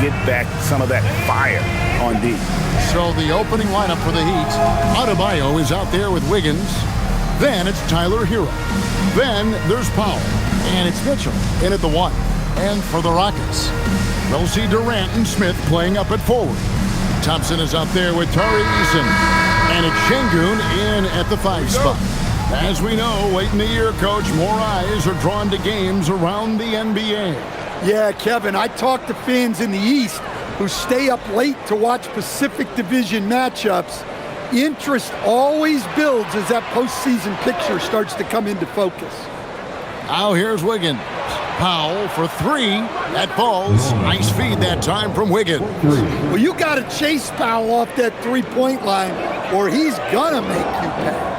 get back some of that fire on D. So the opening lineup for the Heat, Adebayo is out there with Wiggins. Then it's Tyler Hero. Then there's Powell. And it's Mitchell in at the 1. And for the Rockets, they'll see Durant and Smith playing up at forward. Thompson is out there with Tari Eason. And it's Şengün in at the 5 spot. As we know, late in the year, Coach, more eyes are drawn to games around the NBA. Yeah, Kevin, I talked to fans in the East who stay up late to watch Pacific Division matchups. Interest always builds as that postseason picture starts to come into focus. Now here's Wiggins. Powell for 3. That falls. Nice feed that time from Wiggins. Well, you got to chase Powell off that three-point line or he's going to make you pay.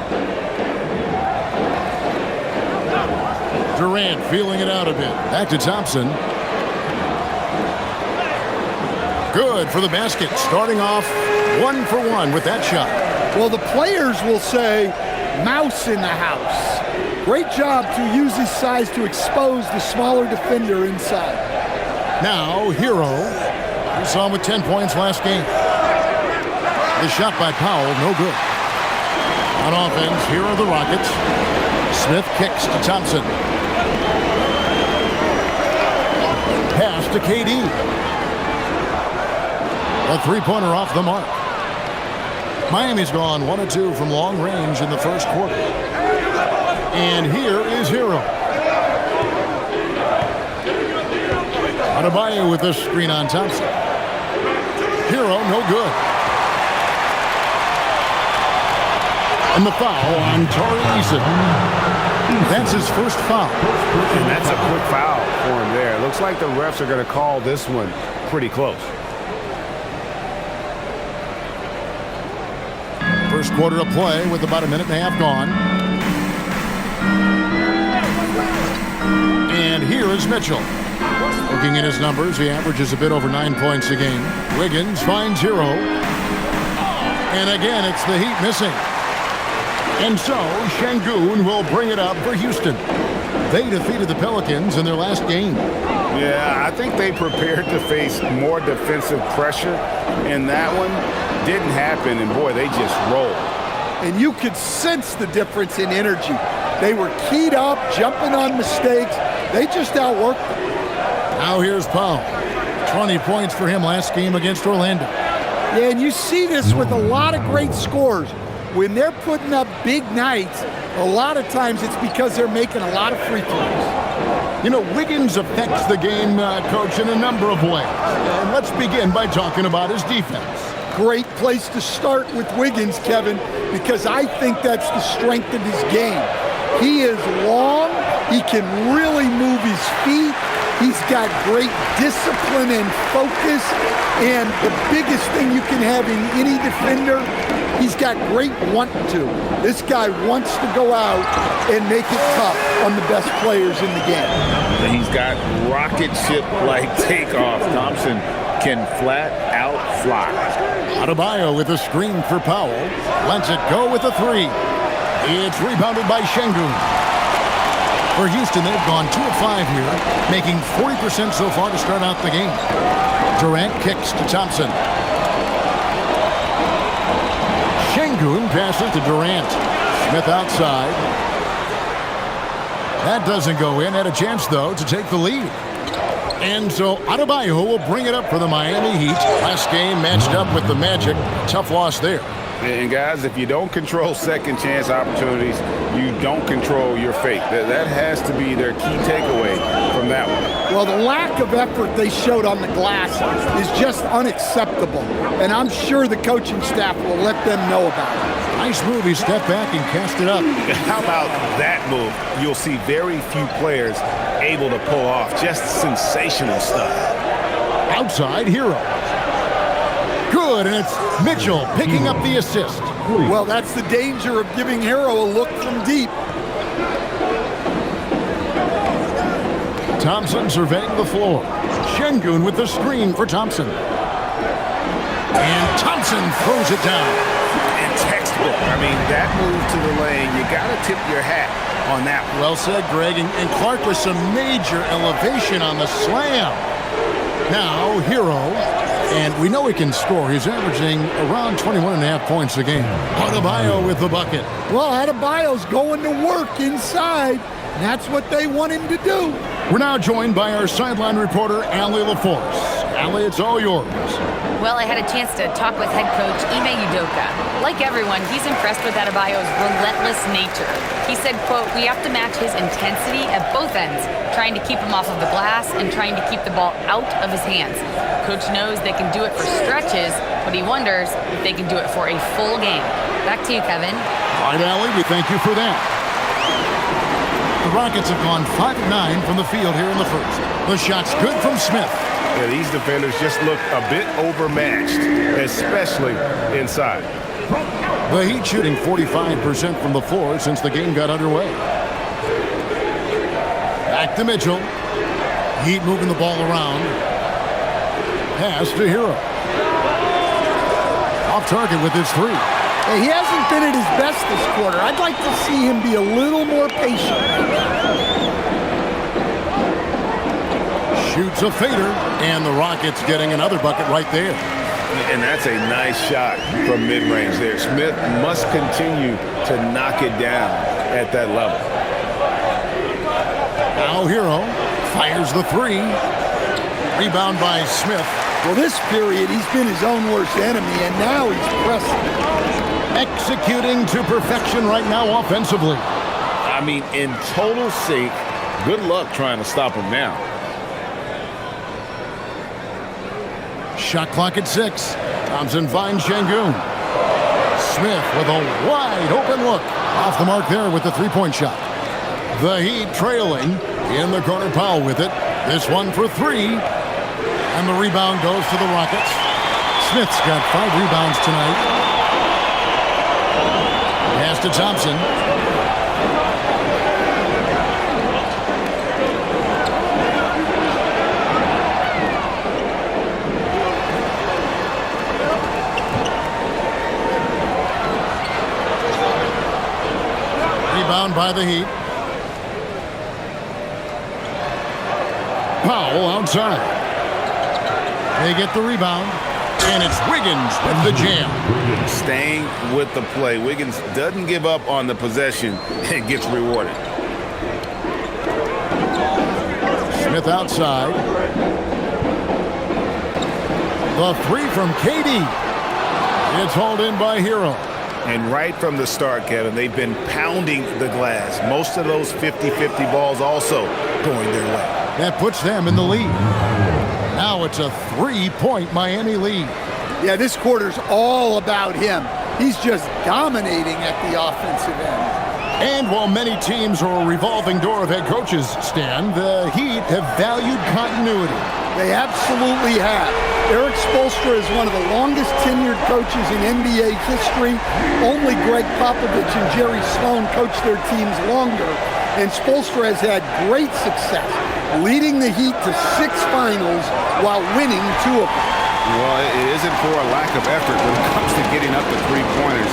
Durant feeling it out a bit. Back to Thompson. Good for the basket. Starting off 1 for 1 with that shot. Well, the players will say, mouse in the house. Great job to use his size to expose the smaller defender inside. Now, Hero. We saw him with 10 points last game. The shot by Powell, no good. On offense, here are the Rockets. Smith kicks to Thompson. Pass to KD. A three-pointer off the mark. Miami's gone 1 of 2 from long range in the first quarter. And here is Hero. Adebayo with the screen on Thompson. Hero, no good. And the foul on Tari Eason. That's his first foul. And that's a quick foul for him there. Looks like the refs are going to call this one pretty close. First quarter of play with about a minute and a half gone. And here is Mitchell. Looking at his numbers, he averages a bit over 9 points a game. Wiggins finds Hero. And again, it's the Heat missing. And so, Şengün will bring it up for Houston. They defeated the Pelicans in their last game. Yeah, I think they prepared to face more defensive pressure, and that one didn't happen, and boy, they just rolled. And you could sense the difference in energy. They were keyed up, jumping on mistakes. They just outworked them. Now here's Powell. 20 points for him last game against Orlando. Yeah, and you see this with a lot of great scores. When they're putting up big nights, a lot of times it's because they're making a lot of free throws. You know, Wiggins affects the game, Coach, in a number of ways. And let's begin by talking about his defense. Great place to start with Wiggins, Kevin, because I think that's the strength of his game. He is long. He can really move his feet. He's got great discipline and focus. And the biggest thing you can have in any defender, he's got great want to. This guy wants to go out and make it tough on the best players in the game. He's got rocket ship-like takeoff. Thompson can flat out fly. Adebayo with a screen for Powell. Lets it go with a 3. It's rebounded by Şengün. For Houston, they've gone 2 of 5 here, making 40% so far to start out the game. Durant kicks to Thompson. Şengün passes to Durant. Smith outside. That doesn't go in. Had a chance, though, to take the lead. And so Adebayo will bring it up for the Miami Heat. Last game matched up with the Magic. Tough loss there. And guys, if you don't control second chance opportunities, you don't control your fate. That has to be their key takeaway from that one. Well, the lack of effort they showed on the glass is just unacceptable. And I'm sure the coaching staff will let them know about it. Nice move. He stepped back and cast it up. How about that move? You'll see very few players able to pull off just sensational stuff. Outside, Hero. Good, and it's Mitchell picking up the assist. Well, that's the danger of giving Hero a look from deep. Thompson surveying the floor. Şengün with the screen for Thompson. And Thompson throws it down. And textbook. I mean, that move to the lane, you got to tip your hat on that one. Well said, Greg. And Clark with some major elevation on the slam. Now, Hero. And we know he can score. He's averaging around 21.5 points a game. Adebayo with the bucket. Well, Adebayo's going to work inside. That's what they want him to do. We're now joined by our sideline reporter, Allie LaForce. Allie, it's all yours. Well, I had a chance to talk with head coach Ime Udoka. Like everyone, he's impressed with Adebayo's relentless nature. He said, quote, "We have to match his intensity at both ends, trying to keep him off of the glass and trying to keep the ball out of his hands. Coach knows they can do it for stretches, but he wonders if they can do it for a full game." Back to you, Kevin. All right, Allie, we thank you for that. The Rockets have gone 5 of 9 from the field here in the first. The shot's good from Smith. Yeah, these defenders just look a bit overmatched, especially inside. The Heat shooting 45% from the floor since the game got underway. Back to Mitchell. Heat moving the ball around. Pass to Hero. Off target with his three. Hey, he hasn't been at his best this quarter. I'd like to see him be a little more patient. Shoots a fader, and the Rockets getting another bucket right there. And that's a nice shot from mid-range there. Smith must continue to knock it down at that level. Now Hero fires the three. Rebound by Smith. Well, this period, he's been his own worst enemy, and now he's pressing. Executing to perfection right now offensively. I mean, in total sync. Good luck trying to stop him now. Shot clock at 6. Thompson finds Şengün. Smith with a wide open look. Off the mark there with the three-point shot. The Heat trailing. In the corner, Powell with it. This one for three. And the rebound goes to the Rockets. Smith's got 5 rebounds tonight. Pass to Thompson. Rebound by the Heat. Powell outside. They get the rebound, and it's Wiggins with the jam. Staying with the play. Wiggins doesn't give up on the possession and gets rewarded. Smith outside. The three from KD. It's hauled in by Hero. And right from the start, Kevin, they've been pounding the glass. Most of those 50-50 balls also going their way. That puts them in the lead. Now it's a 3-point Miami lead. Yeah, this quarter's all about him. He's just dominating at the offensive end. And while many teams are a revolving door of head coaches, Stan, the Heat have valued continuity. They absolutely have. Eric Spoelstra is one of the longest tenured coaches in NBA history. Only Greg Popovich and Jerry Sloan coached their teams longer. And Spoelstra has had great success, leading the Heat to 6 finals while winning 2 of them. Well, it isn't for a lack of effort when it comes to getting up the three-pointers,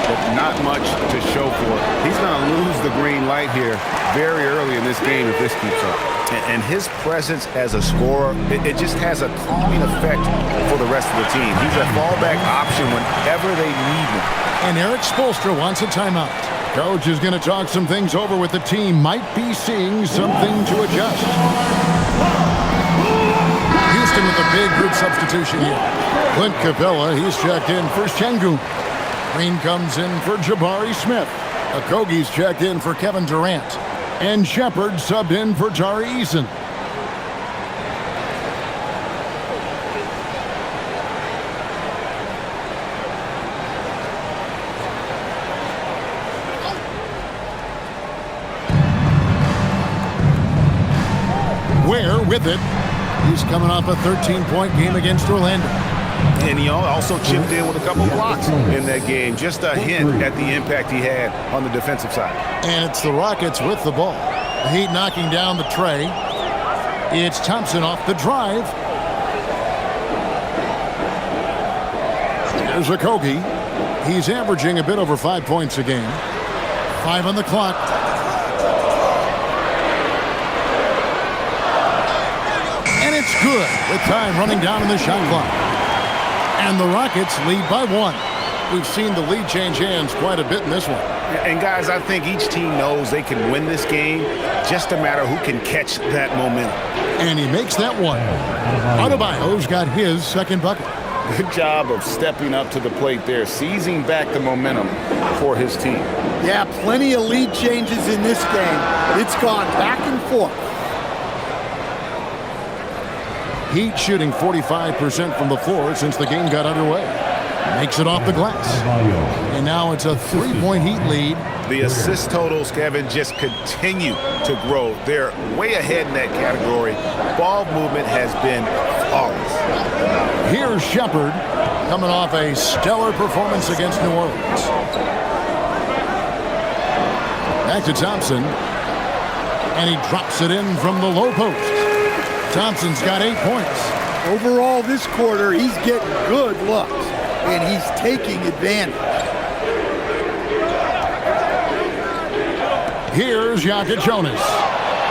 but not much to show for it. He's going to lose the green light here very early in this game if this keeps up. And his presence as a scorer, it just has a calming effect for the rest of the team. He's a fallback option whenever they need him. And Eric Spoelstra wants a timeout. Coach is going to talk some things over with the team. Might be seeing something to adjust. Houston with a big group substitution here. Clint Capella, he's checked in for Şengün. Green comes in for Jabari Smith. Okogie's checked in for Kevin Durant. And Shepard subbed in for Tari Eason. Ware with it. He's coming off a 13-point game against Orlando. And he also chipped in with a couple blocks in that game. Just a hint at the impact he had on the defensive side. And it's the Rockets with the ball. The Heat knocking down the tray. It's Thompson off the drive. Here's Okogie. He's averaging a bit over 5 points a game. 5 on the clock. It's good with time running down in the shot clock. And the Rockets lead by 1. We've seen the lead change hands quite a bit in this one. And guys, I think each team knows they can win this game. Just a matter who can catch that momentum. And he makes that one. Adebayo's got his second bucket. Good job of stepping up to the plate there, seizing back the momentum for his team. Yeah, plenty of lead changes in this game. It's gone back and forth. Heat shooting 45% from the floor since the game got underway. Makes it off the glass. And now it's a 3-point Heat lead. The assist totals, Kevin, just continue to grow. They're way ahead in that category. Ball movement has been flawless. Here's Shepard coming off a stellar performance against New Orleans. Back to Thompson. And he drops it in from the low post. Thompson's got 8 points. Overall this quarter, he's getting good looks, and he's taking advantage. Here's Jonas.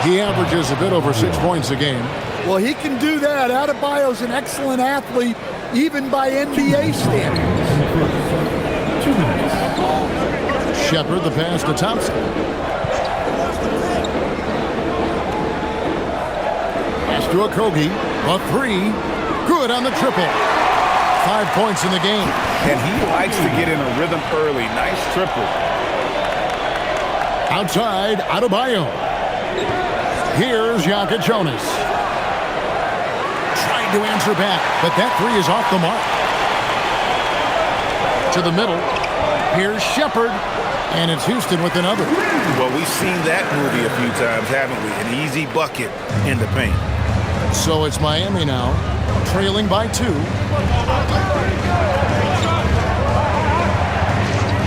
He averages a bit over 6 points a game. Well, he can do that. Adebayo's an excellent athlete, even by NBA standards. Shepard the pass to Thompson. Pass to Okogie. A 3. Good on the triple. 5 points in the game. And he likes to get in a rhythm early. Nice triple. Outside, Adebayo. Here's Jonas. Trying to answer back, but that 3 is off the mark. To the middle. Here's Shepard. And it's Houston with another. Well, we've seen that movie a few times, haven't we? An easy bucket in the paint. So it's Miami now, trailing by 2.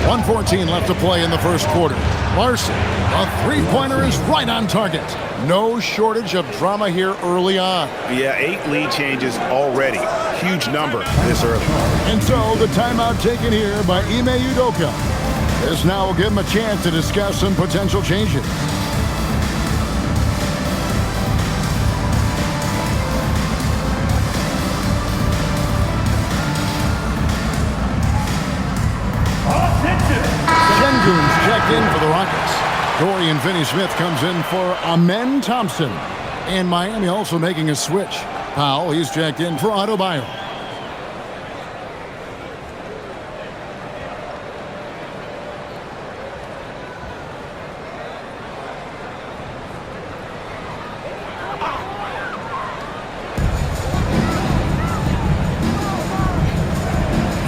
1:14 left to play in the first quarter. Larson, a 3-pointer is right on target. No shortage of drama here early on. Yeah, 8 lead changes already. Huge number this early. And so the timeout taken here by Ime Udoka. This now will give him a chance to discuss some potential changes. Checked in for the Rockets. Dorian Finney-Smith comes in for Amen Thompson. And Miami also making a switch. Powell, he's checked in for Adebayo.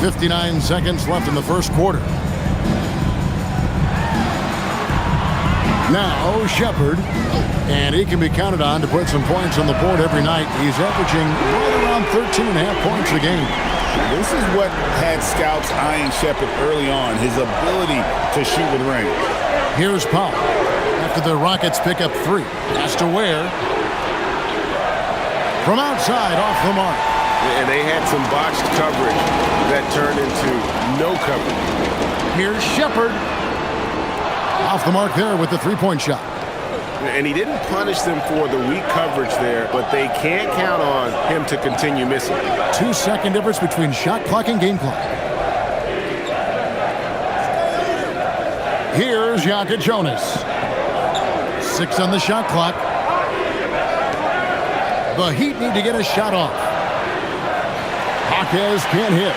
.59 seconds left in the first quarter. Now Shepard, and he can be counted on to put some points on the board every night. He's averaging right around 13.5 points a game. This is what had scouts eyeing Shepard early on, his ability to shoot with range. Here's Powell. After the Rockets pick up 3. Has to Ware. From outside, off the mark. And they had some botched coverage that turned into no coverage. Here's Shepard. Off the mark there with the 3-point shot. And he didn't punish them for the weak coverage there, but they can't count on him to continue missing. 2-second difference between shot clock and game clock. Here's Jonas. 6 on the shot clock. The Heat need to get a shot off. Hawkes can't hit.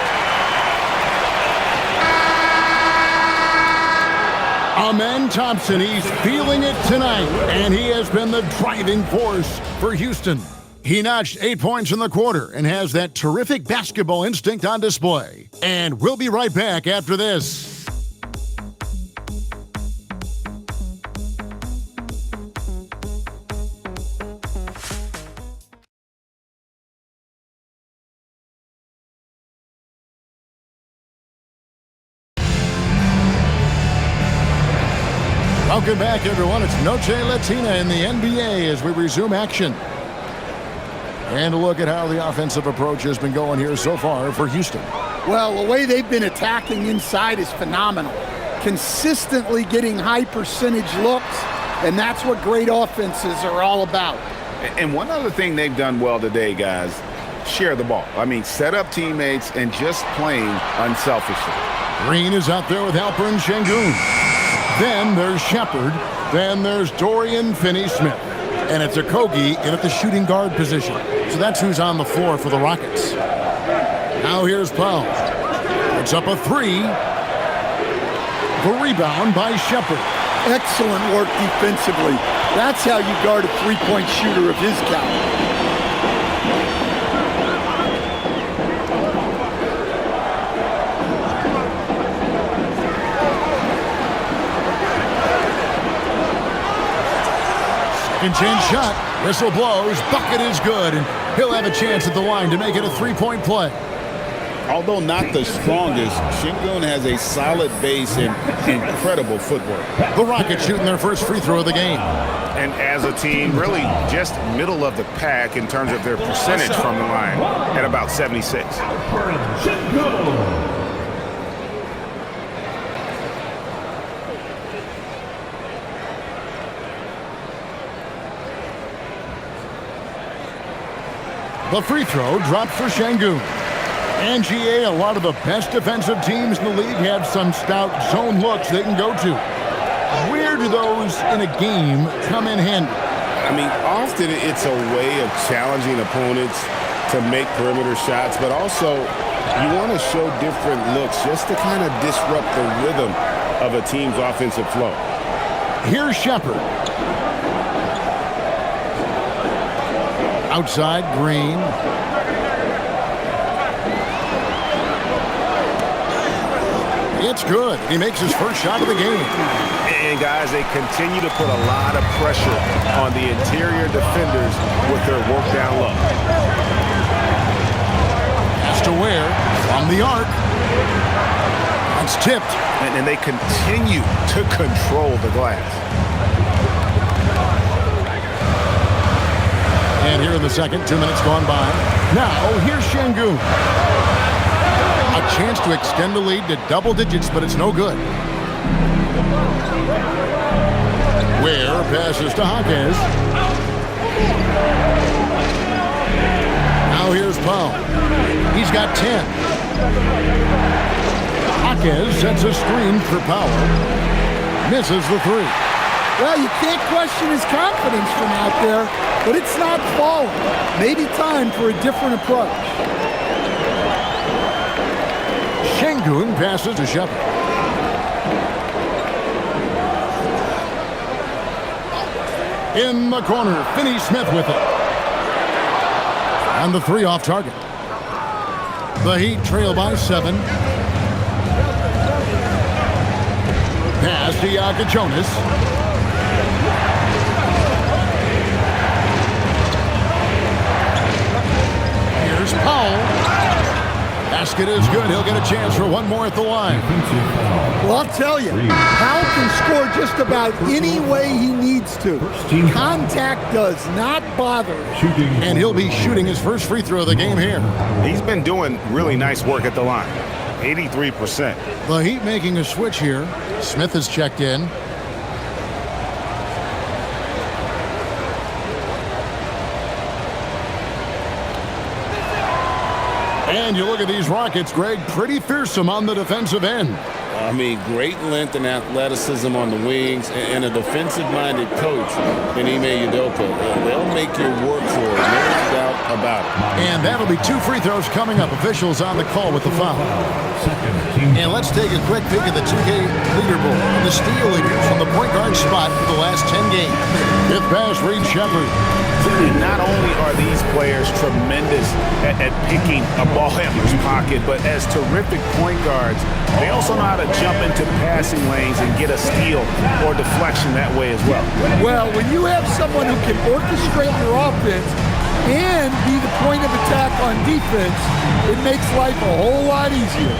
Amen Thompson, he's feeling it tonight, and he has been the driving force for Houston. He notched 8 points in the quarter and has that terrific basketball instinct on display. And we'll be right back after this. Welcome back, everyone. It's Noche Latina in the NBA as we resume action. And a look at how the offensive approach has been going here so far for Houston. Well, the way they've been attacking inside is phenomenal. Consistently getting high percentage looks, and that's what great offenses are all about. And one other thing they've done well today, guys, share the ball. I mean, set up teammates and just playing unselfishly. Green is out there with Alperen Şengün. Then there's Shepard. Then there's Dorian Finney-Smith. And it's Okogie in at the shooting guard position. So that's who's on the floor for the Rockets. Now here's Powell. It's up a three. The rebound by Shepard. Excellent work defensively. That's how you guard a three-point shooter of his caliber. Second chance shot. Whistle blows. Bucket is good. And he'll have a chance at the line to make it a three-point play. Although not the strongest, Şengün has a solid base and incredible footwork. The Rockets shooting their first free throw of the game. And as a team, really just middle of the pack in terms of their percentage from the line at about 76. The free throw dropped for Şengün. And GA, a lot of the best defensive teams in the league have some stout zone looks they can go to. Where do those in a game come in handy? I mean, often it's a way of challenging opponents to make perimeter shots, but also you want to show different looks just to kind of disrupt the rhythm of a team's offensive flow. Here's Shepard. Outside, Green. It's good. He makes his first shot of the game. And, guys, they continue to put a lot of pressure on the interior defenders with their work down low. Has to Ware from the arc. That's tipped. And they continue to control the glass. And here in the second, 2 minutes gone by. Now, here's Şengün. A chance to extend the lead to double digits, but it's no good. Ware passes to Hawkins. Now here's Powell. He's got 10. Hawkins sets a screen for Powell. Misses the three. Well, you can't question his confidence from out there, but it's not falling. Maybe time for a different approach. Şengün passes to Shepard. In the corner, Finney-Smith with it. And the three off target. The Heat trail by 7. Pass to Jonas. Here's Powell. Basket is good. He'll get a chance for one more at the line. Well, I'll tell you, Powell can score just about any way he needs to. Contact does not bother him. And he'll be shooting his first free throw of the game here. He's been doing really nice work at the line. 83%. The Heat making a switch here. Smith has checked in. And you look at these Rockets, Greg, pretty fearsome on the defensive end. I mean, great length and athleticism on the wings, and a defensive-minded coach in Ime Udoka. They'll make you work for it, no doubt about it. And that'll be 2 free throws coming up. Officials on the call with the foul. And let's take a quick peek at the 2K leaderboard. The steal leaders from the point guard spot for the last 10 games. Fifth pass, Reed Shepard. And not only are these players tremendous at picking a ball handler's pocket, but as terrific point guards, they also know how to jump into passing lanes and get a steal or deflection that way as well. Well, when you have someone who can orchestrate your offense and be the point of attack on defense, it makes life a whole lot easier.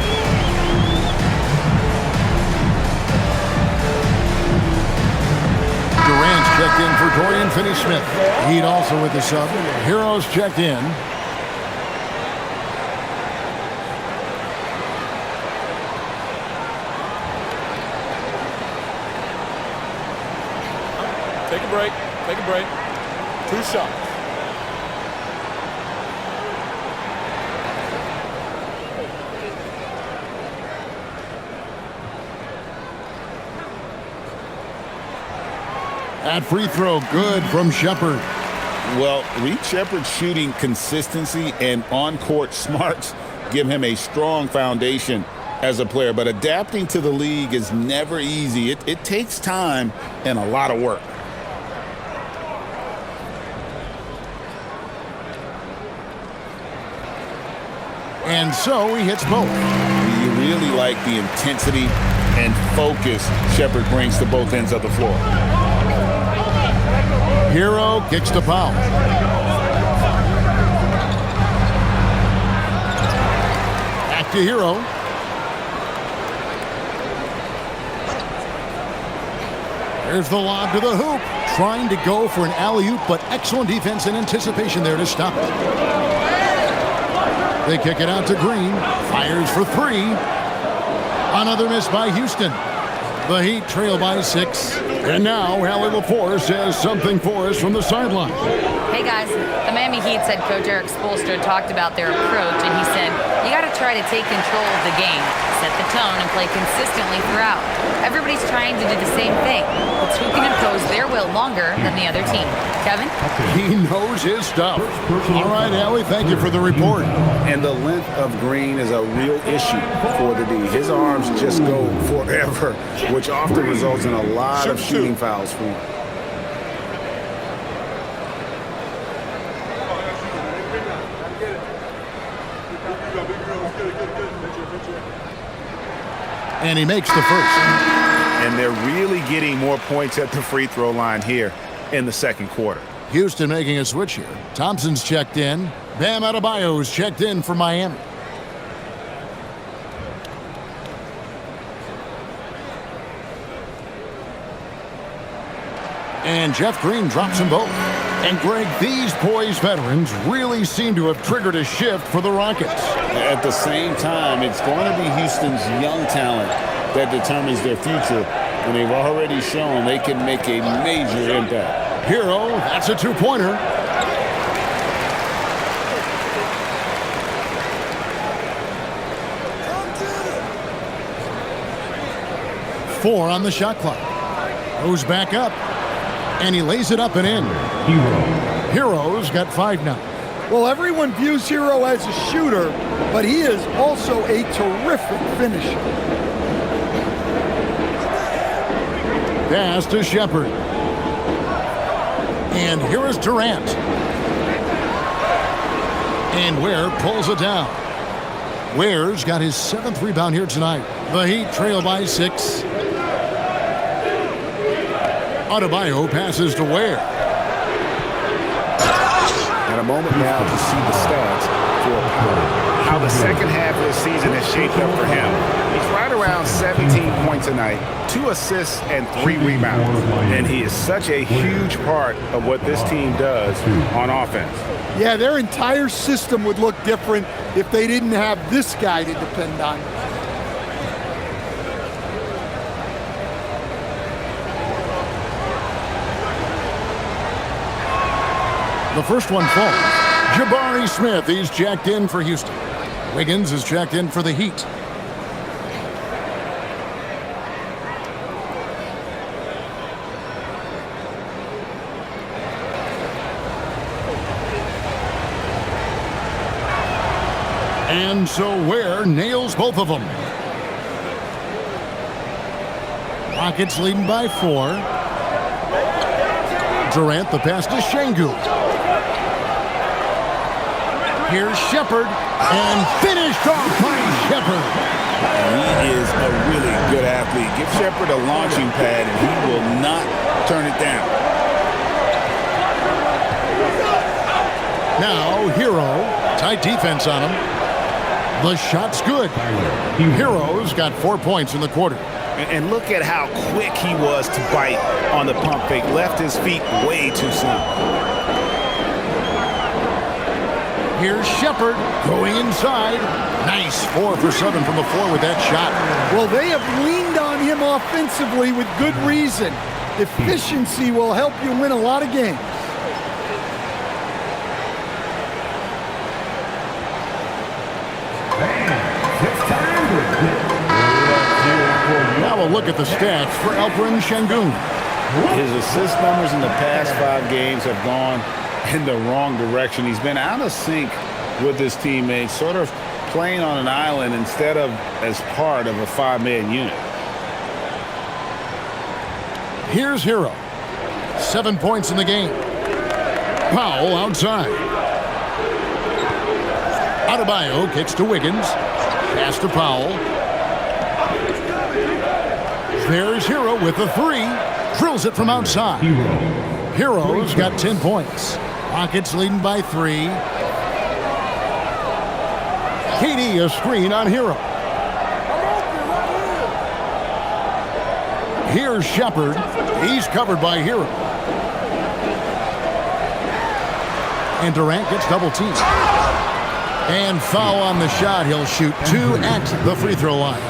Durant's checked in for Dorian Finney-Smith. Heat also with the sub. Heroes checked in. Take a break. 2 shots. That free throw good from Shepherd. Well, Reed Shepherd's shooting consistency and on-court smarts give him a strong foundation as a player. But adapting to the league is never easy. It takes time and a lot of work. And so he hits both. You really like the intensity and focus Shepherd brings to both ends of the floor. Hero kicks the foul. Back to Hero. There's the lob to the hoop. Trying to go for an alley-oop, but excellent defense and anticipation there to stop it. They kick it out to Green. Fires for three. Another miss by Houston. The Heat trail by 6. And now Allie LaForce has something for us from the sideline. Hey guys, the Miami Heat's head coach Eric Spoelstra talked about their approach, and he said, you got to try to take control of the game, set the tone, and play consistently throughout. Everybody's trying to do the same thing. It's who can impose their will longer than the other team. Kevin? He knows his stuff. All right, Allie, thank you for the report. And the length of Green is a real issue for the D. His arms just go forever, which often results in a lot of shooting fouls for him. And he makes the first. And they're really getting more points at the free throw line here in the second quarter. Houston making a switch here. Thompson's checked in. Bam Adebayo's checked in for Miami. And Jeff Green drops them both. And Greg, these poised veterans really seem to have triggered a shift for the Rockets. At the same time, it's going to be Houston's young talent that determines their future, and they've already shown they can make a major impact. Hero, that's a two-pointer. Four on the shot clock. Goes back up. And he lays it up and in. Hero's got 5 now. Well, everyone views Hero as a shooter, but he is also a terrific finisher. Pass to Shepherd. And here is Durant. And Ware pulls it down. Ware's got his 7th rebound here tonight. The Heat trail by 6. Adebayo passes to Ware. And a moment now to see the stats for Powell. How the second half of the season has shaped up for him. He's right around 17 points a night, 2 assists and 3 rebounds. And he is such a huge part of what this team does on offense. Yeah, their entire system would look different if they didn't have this guy to depend on. The first one falls. Jabari Smith, he's checked in for Houston. Wiggins is checked in for the Heat. And so Ware nails both of them. Rockets leading by 4. Durant, the pass to Şengün. Here's Shepherd, and finished off by Shepherd. He is a really good athlete. Give Shepherd a launching pad, and he will not turn it down. Now, Hero, tight defense on him. The shot's good. Hero's got 4 points in the quarter. And look at how quick he was to bite on the pump fake. Left his feet way too soon. Here's Shepherd going inside. Nice 4 for 7 from the floor with that shot. Well, they have leaned on him offensively with good reason. Efficiency will help you win a lot of games. Now a look at the stats for Alperen Şengün. His assist numbers in the past 5 games have gone in the wrong direction. He's been out of sync with his teammates, sort of playing on an island instead of as part of a 5-man unit. Here's Hero. 7 points in the game. Powell outside. Adebayo kicks to Wiggins. Pass to Powell. There's Hero with the 3. Drills it from outside. Hero's got 10 points. Rockets leading by 3. KD a screen on Hero. Here's Shepard. He's covered by Hero. And Durant gets double teamed. And foul on the shot. He'll shoot 2 at the free throw line.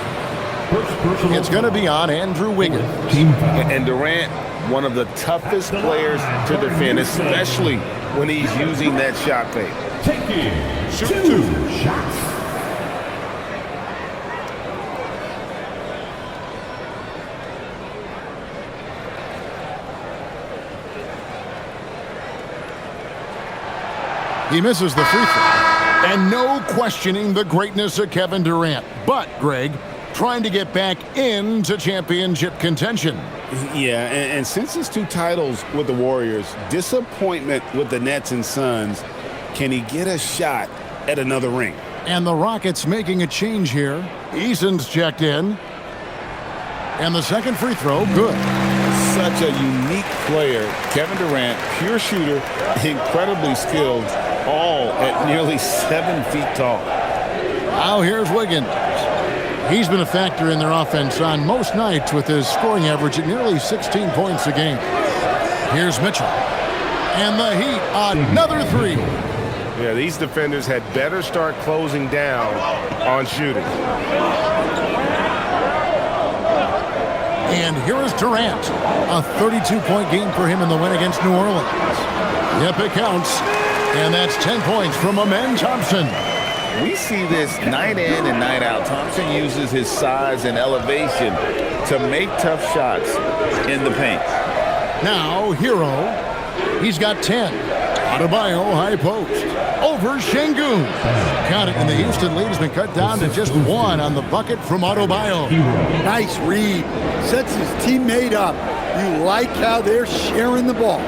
It's going to be on Andrew Wiggins. And Durant, one of the toughest players to defend, especially when he's using that shot fake. Shoot 2 shots. He misses the free throw. And no questioning the greatness of Kevin Durant. But, Greg, trying to get back into championship contention. Yeah, and since his 2 titles with the Warriors, disappointment with the Nets and Suns, can he get a shot at another ring? And the Rockets making a change here. Eason's checked in. And the second free throw, good. Such a unique player. Kevin Durant, pure shooter, incredibly skilled, all at nearly 7 feet tall. Now here's Wiggins. He's been a factor in their offense on most nights with his scoring average at nearly 16 points a game. Here's Mitchell. And the Heat, another 3. Yeah, these defenders had better start closing down on shooting. And here is Durant. A 32-point game for him in the win against New Orleans. Yep, it counts. And that's 10 points from Amen Thompson. We see this night in and night out. Thompson uses his size and elevation to make tough shots in the paint. Now, Hero. He's got 10. Adebayo, high post. Over Şengün. Count it, and the Houston lead has been cut down to just 1 on the bucket from Adebayo. Nice read. Sets his teammate up. You like how they're sharing the ball.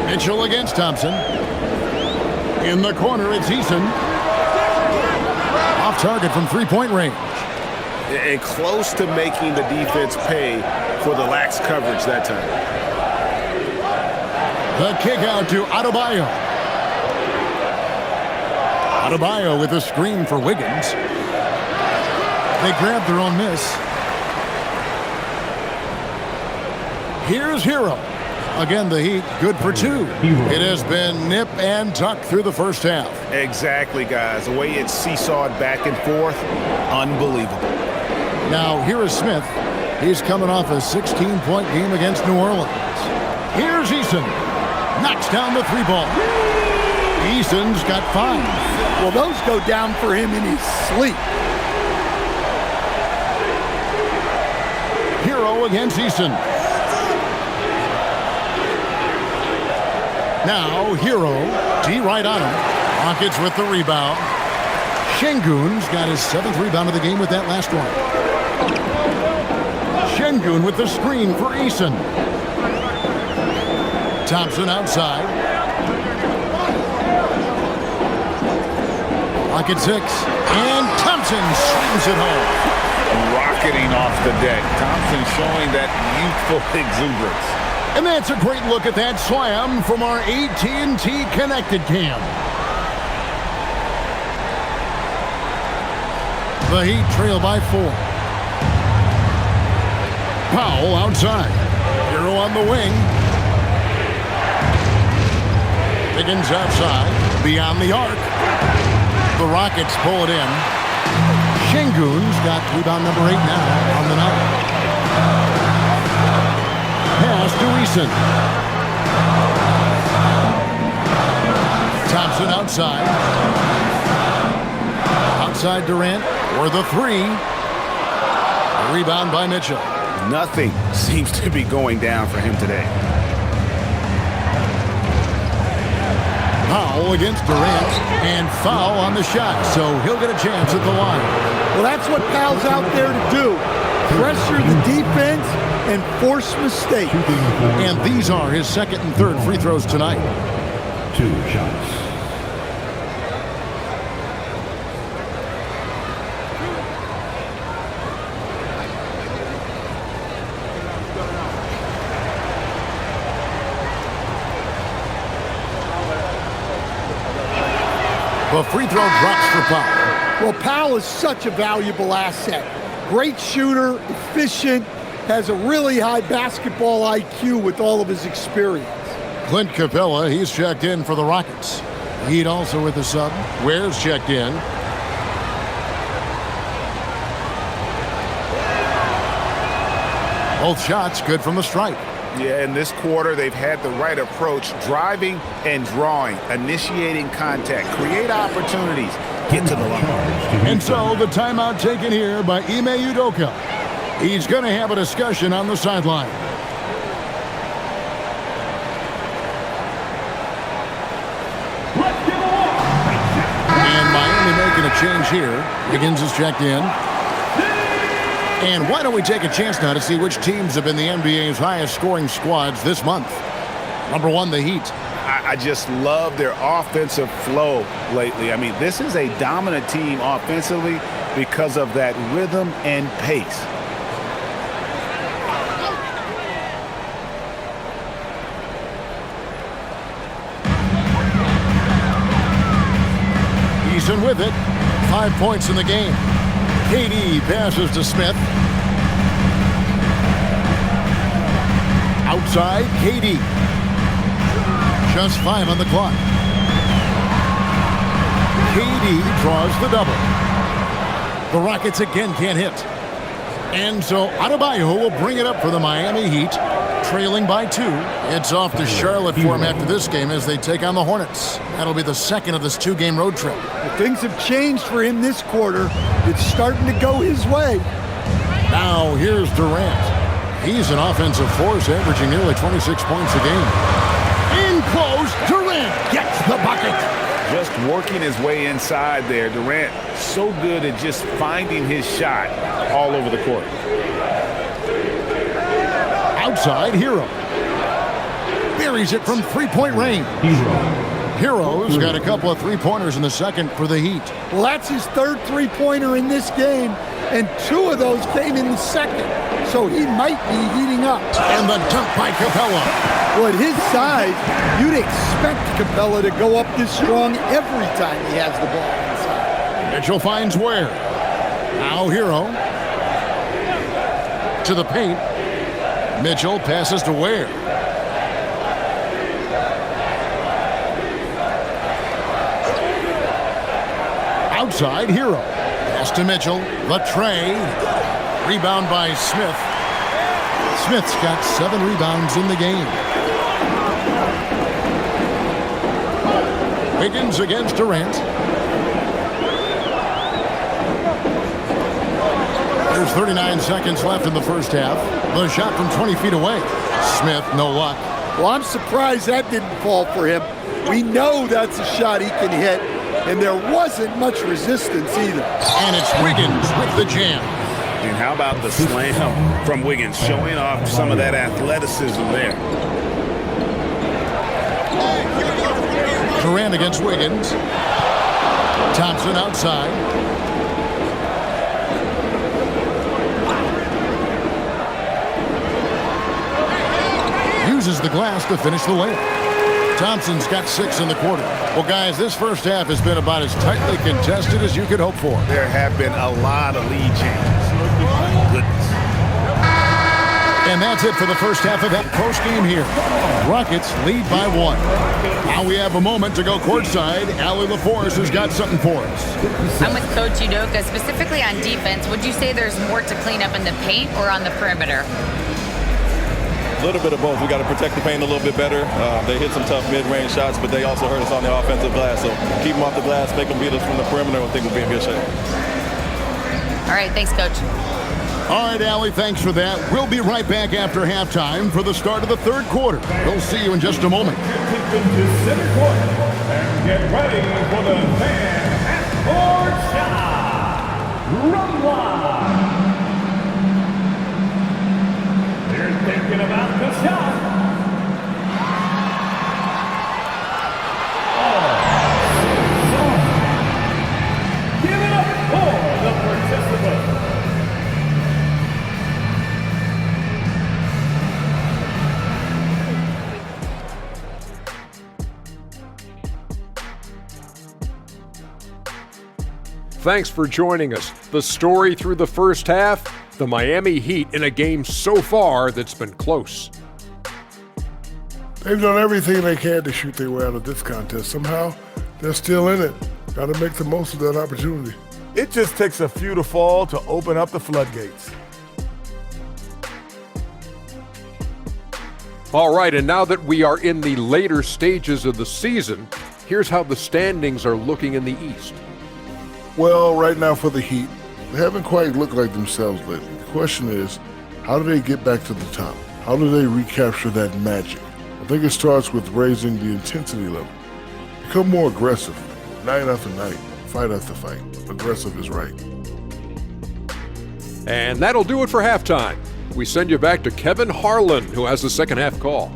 Mitchell against Thompson. In the corner, it's Eason. Off target from 3-point range. And close to making the defense pay for the lax coverage that time. The kick out to Adebayo. Adebayo with a screen for Wiggins. They grab their own miss. Here's Hero. Again, the Heat, good for 2. It has been nip and tuck through the first half. Exactly, guys. The way it's seesawed back and forth, unbelievable. Now, here is Smith. He's coming off a 16-point game against New Orleans. Here's Eason. Knocks down the 3-ball. Eason's got 5. Well, those go down for him in his sleep. Hero against Eason. Now, Hero, D right on him. Rockets with the rebound. Şengün's got his 7th rebound of the game with that last one. Şengün with the screen for Eason. Thompson outside. Rocket 6. And Thompson swings it home. Rocketing off the deck. Thompson showing that youthful exuberance. And that's a great look at that slam from our AT&T Connected Cam. The Heat trail by 4. Powell outside. Hero on the wing. Wiggins outside. Beyond the arc. The Rockets pull it in. Şengün's got rebound number 8 now on the night. Pass to Eason. Thompson outside. Outside Durant for the 3. Rebound by Mitchell. Nothing seems to be going down for him today. Powell against Durant, and foul on the shot, so he'll get a chance at the line. Well, that's what Powell's out there to do. Pressure the defense and force mistakes. And these are his second and third free throws tonight. 2 shots. The free throw drops for Powell. Well, Powell is such a valuable asset. Great shooter, efficient, has a really high basketball IQ with all of his experience. Clint Capella, he's checked in for the Rockets. Heat also with the sub. Ware's checked in. Both shots good from the stripe. Yeah, in this quarter, they've had the right approach, driving and drawing, initiating contact, create opportunities, get to the line. And so the timeout taken here by Ime Udoka. He's going to have a discussion on the sideline. And Miami making a change here. Higgins is checked in. And why don't we take a chance now to see which teams have been the NBA's highest scoring squads this month. Number 1, the Heat. I just love their offensive flow lately. I mean, this is a dominant team offensively because of that rhythm and pace. Eason with it. 5 points in the game. KD passes to Smith. Outside, KD. Just 5 on the clock. KD draws the double. The Rockets again can't hit. And so Adebayo will bring it up for the Miami Heat, trailing by 2. It's off to Charlotte for him after this game as they take on the Hornets. That'll be the second of this 2-game road trip. Well, things have changed for him this quarter. It's starting to go his way. Now here's Durant. He's an offensive force, averaging nearly 26 points a game. In close, Durant gets the bucket. Just working his way inside there. Durant so good at just finding his shot all over the court. Outside, Hero. Buries it from three-point range. Hero's got a couple of three-pointers in the second for the Heat. Well, that's his third three-pointer in this game, and 2 of those came in the second. So he might be heating up. And the dunk by Capella. Well, at his size, you'd expect Capella to go up this strong every time he has the ball inside. Mitchell finds Ware. Now Hero. To the paint. Mitchell passes to Ware. Outside, Hero. Pass to Mitchell. Latre. Rebound by Smith. Smith's got 7 rebounds in the game. Higgins against Durant. There's 39 seconds left in the first half. The shot from 20 feet away. Smith, no luck. Well, I'm surprised that didn't fall for him. We know that's a shot he can hit, and there wasn't much resistance either. And it's Wiggins with the jam. And how about the slam from Wiggins, showing off some of that athleticism there. Durant against Wiggins. Thompson outside. Uses the glass to finish the layup. Thompson's got 6 in the quarter. Well, guys, this first half has been about as tightly contested as you could hope for. There have been a lot of lead changes. Goodness. And that's it for the first half of that post game here. Rockets lead by 1. Now we have a moment to go courtside. Allie LaForce has got something for us. I'm with Coach Udoka. Specifically on defense, would you say there's more to clean up in the paint or on the perimeter? A little bit of both. We got to protect the paint a little bit better. They hit some tough mid-range shots, but they also hurt us on the offensive glass. So keep them off the glass, make them beat us from the perimeter. I think we'll be in good shape. All right, thanks, Coach. All right, Allie, thanks for that. We'll be right back after halftime for the start of the third quarter. We'll see you in just a moment. Center court and get ready for the fan half-court shot. Run line. They're thinking about the shot. Give it up for the participants. Thanks for joining us. The story through the first half, the Miami Heat in a game so far that's been close. They've done everything they can to shoot their way out of this contest. Somehow, they're still in it. Got to make the most of that opportunity. It just takes a few to fall to open up the floodgates. All right, and now that we are in the later stages of the season, here's how the standings are looking in the East. Well, right now for the Heat, they haven't quite looked like themselves lately. The question is, how do they get back to the top? How do they recapture that magic? I think it starts with raising the intensity level. Become more aggressive, night after night, fight after fight. Aggressive is right. And that'll do it for halftime. We send you back to Kevin Harlan, who has the second half call.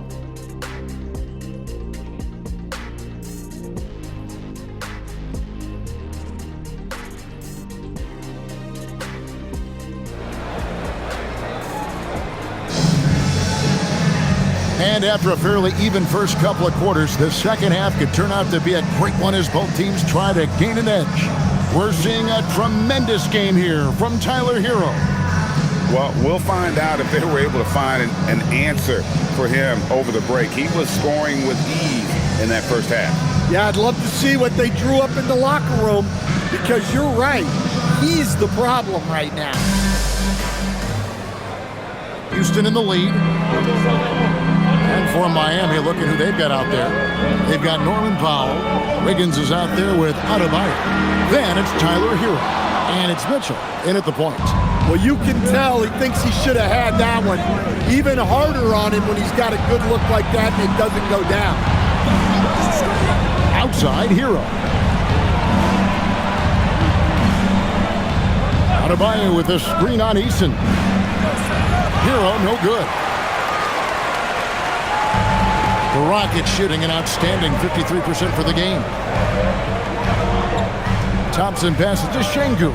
And after a fairly even first couple of quarters, the second half could turn out to be a great one as both teams try to gain an edge. We're seeing a tremendous game here from Tyler Hero. Well, we'll find out if they were able to find an answer for him over the break. He was scoring with ease in that first half. Yeah, I'd love to see what they drew up in the locker room because you're right. He's the problem right now. Houston in the lead. And for Miami, look at who they've got out there. They've got Norman Powell. Wiggins is out there with Adebayo. Then it's Tyler Hero. And it's Mitchell in at the point. Well, you can tell he thinks he should have had that one even harder on him when he's got a good look like that and it doesn't go down. Outside Hero. Adebayo with a screen on Eason. Hero, no good. The Rockets shooting an outstanding 53% for the game. Thompson passes to Şengün.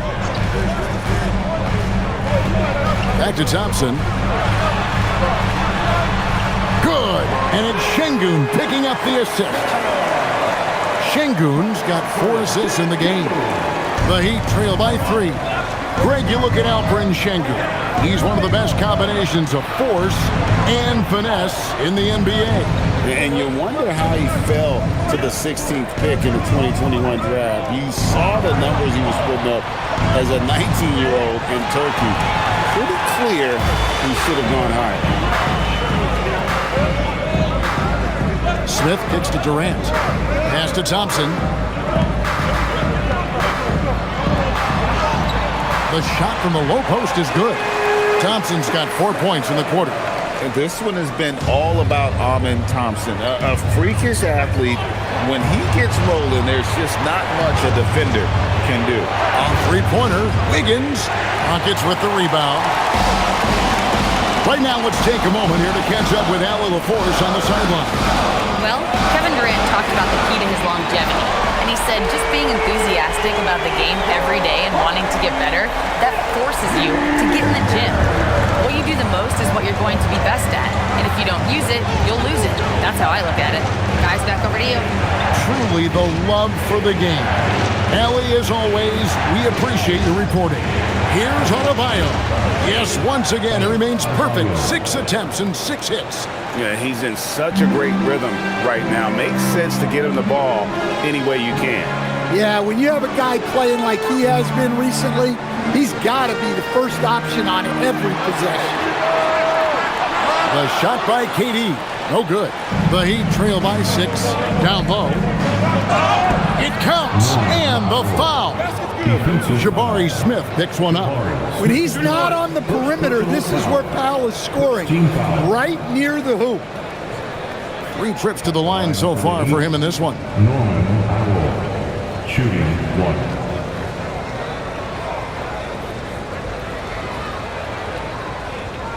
Back to Thompson. Good. And it's Şengün picking up the assist. Şengün's got 4 assists in the game. The Heat trail by 3. Greg, you look at Alperen Şengün. He's one of the best combinations of force and finesse in the NBA. And you wonder how he fell to the 16th pick in the 2021 draft. You saw the numbers he was putting up as a 19-year-old in Turkey. Pretty clear he should have gone higher. Smith kicks to Durant. Pass to Thompson. The shot from the low post is good. Thompson's got 4 points in the quarter. And this one has been all about Amen Thompson, a freakish athlete. When he gets rolling, there's just not much a defender can do. On three-pointer, Wiggins. Rockets with the rebound. Right now, let's take a moment here to catch up with Allie LaForce on the sideline. Well, Kevin Durant talked about the key to his longevity. And he said just being enthusiastic about the game every day and wanting to get better, that forces you to get in the gym. What you do the most is what you're going to be best at. And if you don't use it, you'll lose it. That's how I look at it. Guys, back over to you. Truly the love for the game. Allie, as always, we appreciate your reporting. Here's Adebayo. Yes, once again, he remains perfect. 6 attempts and 6 hits. Yeah, he's in such a great rhythm right now. Makes sense to get him the ball any way you can. Yeah, when you have a guy playing like he has been recently, he's got to be the first option on every possession. The shot by KD. No good. The Heat trail by 6. Down low. It counts. And the foul. Jabari Smith picks one up. When he's not on the perimeter, this is where Powell is scoring, right near the hoop. 3 trips to the line so far for him in this one. Norman Powell, shooting 1.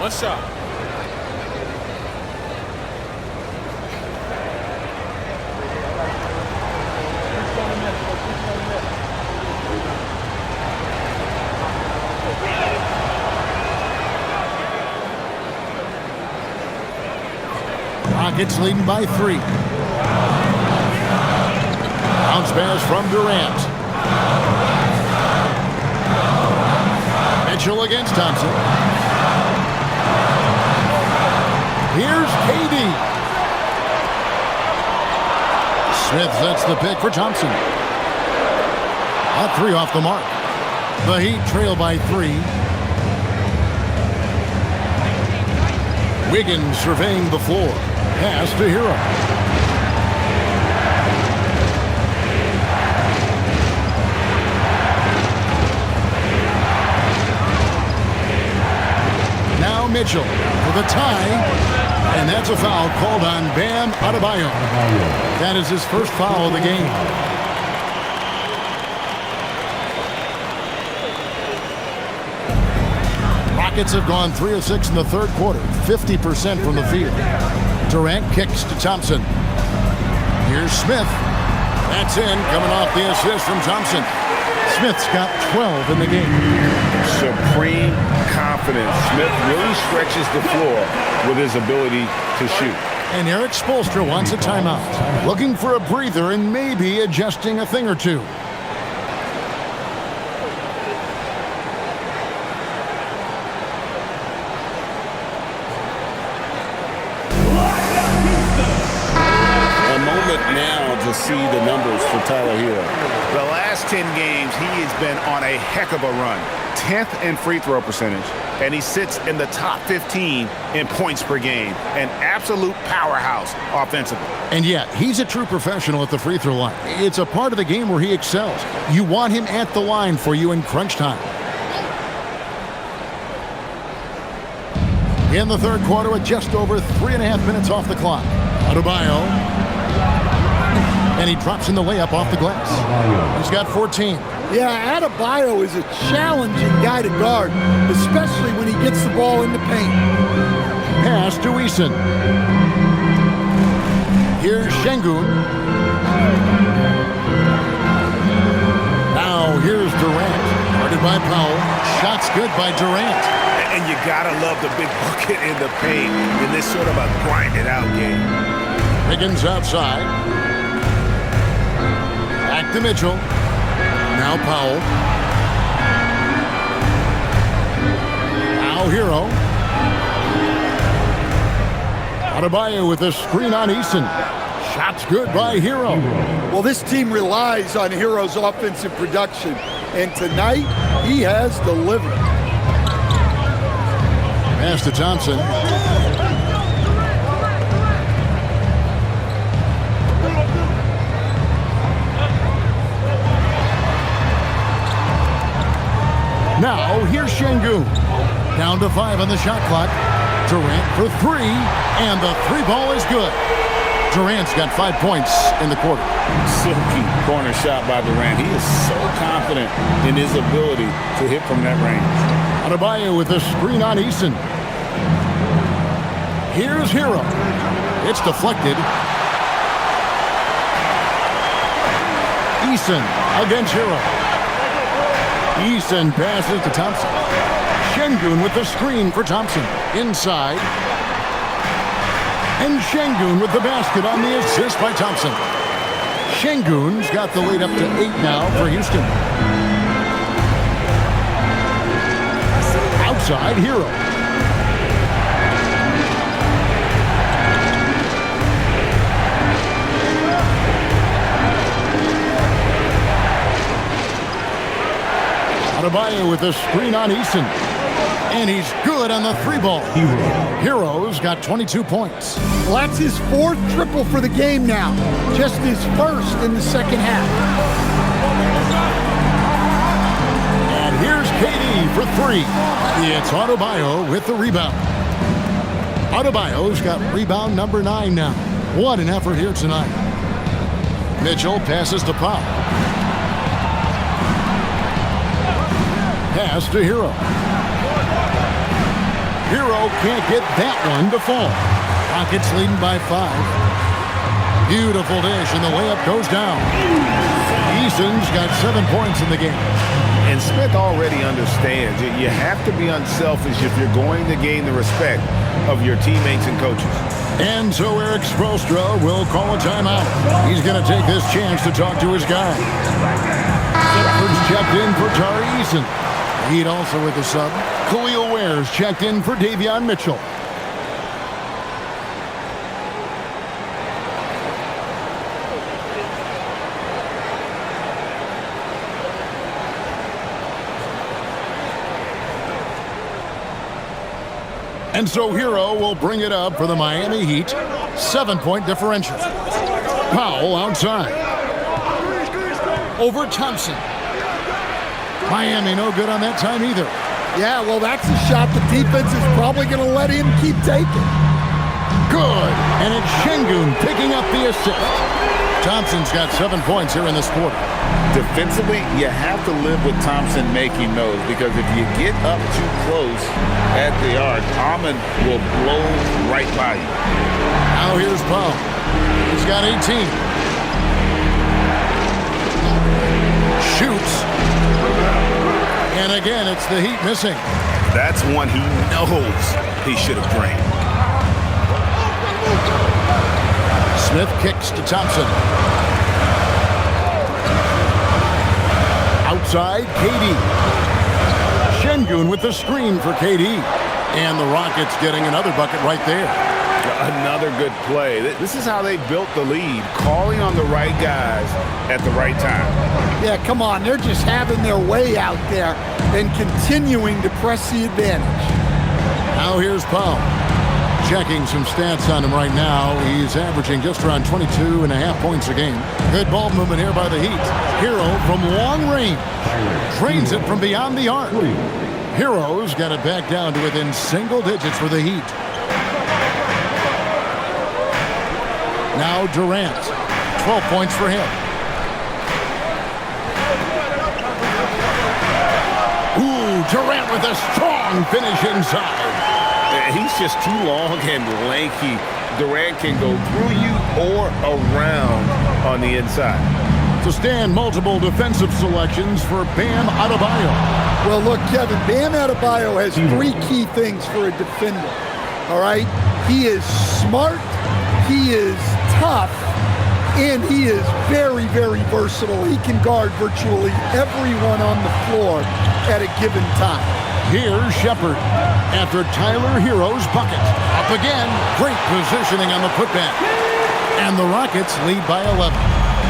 One shot. Rockets leading by 3. Bounce pass from Durant. Mitchell against Thompson. Here's KD. Smith sets the pick for Thompson. At 3 off the mark. The Heat trail by 3. Wiggins surveying the floor. Pass to Hero. Now Mitchell for the tie. And that's a foul called on Bam Adebayo. That is his first foul of the game. Rockets have gone 3 of 6 in the third quarter, 50% from the field. Durant kicks to Thompson. Here's Smith. That's in, coming off the assist from Thompson. Smith's got 12 in the game. Supreme confidence. Smith really stretches the floor with his ability to shoot. And Eric Spoelstra wants a timeout. Looking for a breather and maybe adjusting a thing or two. To see the numbers for Tyler Hero. The last 10 games, he has been on a heck of a run. 10th in free throw percentage, and he sits in the top 15 in points per game. An absolute powerhouse offensively. And yet, he's a true professional at the free throw line. It's a part of the game where he excels. You want him at the line for you in crunch time. In the third quarter with just over 3.5 minutes off the clock. Adebayo. And he drops in the layup off the glass. He's got 14. Yeah, Adebayo is a challenging guy to guard, especially when he gets the ball in the paint. Pass to Eason. Here's Şengün. Now here's Durant. Guarded by Powell. Shots good by Durant. And you gotta love the big bucket in the paint in this sort of a grinded-out game. Wiggins outside. Back to Mitchell. Now Powell. Now Hero. Adebayo with a screen on Eason. Shots good by Hero. Well, this team relies on Hero's offensive production, and tonight he has delivered. Pass to Thompson. Now, here's Şengün. Down to 5 on the shot clock. Durant for 3, and the 3 ball is good. Durant's got 5 points in the quarter. Silky corner shot by Durant. He is so confident in his ability to hit from that range. Adebayo with a screen on Eason. Here's Hero. It's deflected. Eason against Hero. Eason passes to Thompson. Şengün with the screen for Thompson. Inside. And Şengün with the basket on the assist by Thompson. Şengün's got the lead up to 8 now for Houston. Outside, Hero. Adebayo with a screen on Eason. And he's good on the 3 ball. Hero's got 22 points. Well, that's his 4th triple for the game now. Just his 1st in the second half. three. It's Adebayo with the rebound. Adebayo's got rebound number 9 now. What an effort here tonight. Mitchell passes to Powell. Pass to Hero. Hero can't get that one to fall. Rockets leading by 5. Beautiful dish, and the layup goes down. Eason's got 7 points in the game. And Smith already understands that you have to be unselfish if you're going to gain the respect of your teammates and coaches. And so Eric Spoelstra will call a timeout. He's going to take this chance to talk to his guy. Shepard's checked in for Tari Eason. Heat also with the sub. Khalil Ware's checked in for Davion Mitchell. And so Hero will bring it up for the Miami Heat. 7-point differential. Powell outside. Over Thompson. Miami no good on that time either. Yeah, well, that's a shot the defense is probably going to let him keep taking. Good. And it's Şengün picking up the assist. Thompson's got 7 points here in this quarter. Defensively, you have to live with Thompson making those, because if you get up too close at the arc, Ahmed will blow right by you. Now here's Powell. He's got 18. Shoots. And again, it's the Heat missing. That's one he knows he should have drained. Smith kicks to Thompson. Outside, KD. Şengün with the screen for KD. And the Rockets getting another bucket right there. Another good play. This is how they built the lead, calling on the right guys at the right time. Yeah, come on. They're just having their way out there and continuing to press the advantage. Now here's Powell. Checking some stats on him right now. He's averaging just around 22.5 points a game. Good ball movement here by the Heat. Hero from long range. Drains it from beyond the arc. Hero's got it back down to within single digits for the Heat. Now Durant. 12 points for him. Ooh, Durant with a strong finish inside. He's just too long and lanky. Durant can go through you or around on the inside. To stand multiple defensive selections for Bam Adebayo. Well, look, Kevin, Bam Adebayo has 3 key things for a defender. All right? He is smart, he is tough, and he is very, very versatile. He can guard virtually everyone on the floor at a given time. Here's Shepard after Tyler Hero's bucket. Up again. Great positioning on the putback. And the Rockets lead by 11.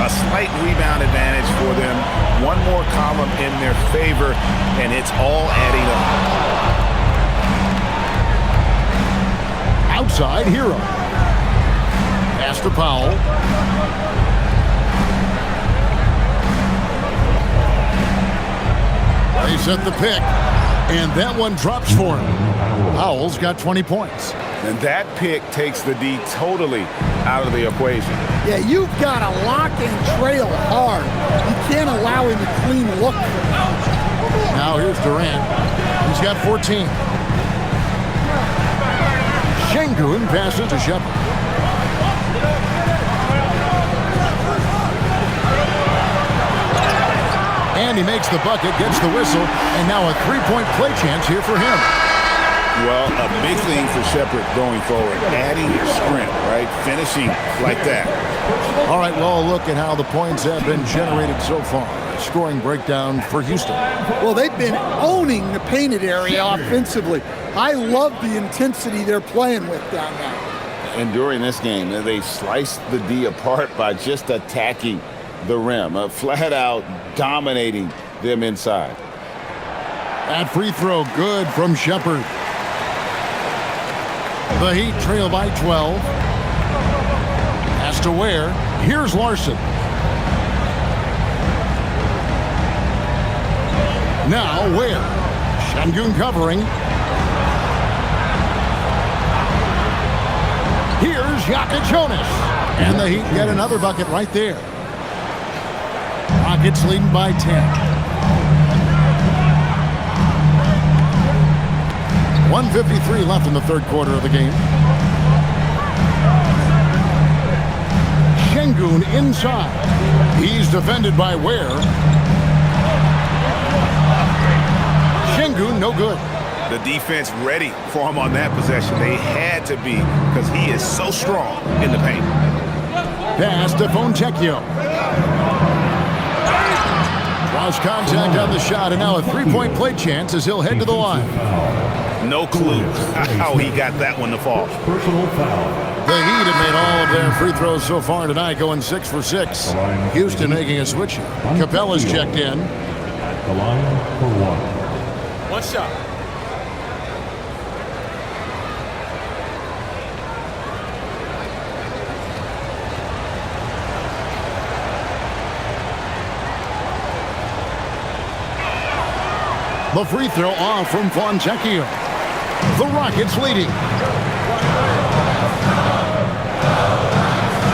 A slight rebound advantage for them. One more column in their favor, and it's all adding up. Outside Hero. Pass to Powell. They set the pick. And that one drops for him. Powell's got 20 points. And that pick takes the D totally out of the equation. Yeah, you've got to lock and trail hard. You can't allow him to clean look. Now here's Durant. He's got 14. Şengün passes to Shepard. And he makes the bucket, gets the whistle, and now a 3-point play chance here for him. Well, a big thing for Shepard going forward, adding your strength, right? Finishing like that. All right, well, look at how the points have been generated so far. Scoring breakdown for Houston. Well, they've been owning the painted area offensively. I love the intensity they're playing with down there. And during this game, they sliced the D apart by just attacking the rim, flat out dominating them inside. That free throw good from Shepard. The Heat trail by 12. Pass to Ware. Here's Larson. Now Ware. Şengün covering. Here's Jonas. And the Heat get another bucket right there. Rockets leading by 10. 1:53 left in the third quarter of the game. Şengün inside. He's defended by Ware. Şengün no good. The defense ready for him on that possession. They had to be because he is so strong in the paint. Pass to Fontecchio. Draws contact on the shot, and now a three-point play chance as he'll head to the line. No clue how he got that one to fall. Personal foul. The Heat have made all of their free throws so far tonight, going 6 for 6. Houston making a switch. Capella's checked in. At the line for one. One shot. The free throw off from Fontecchio. The Rockets leading.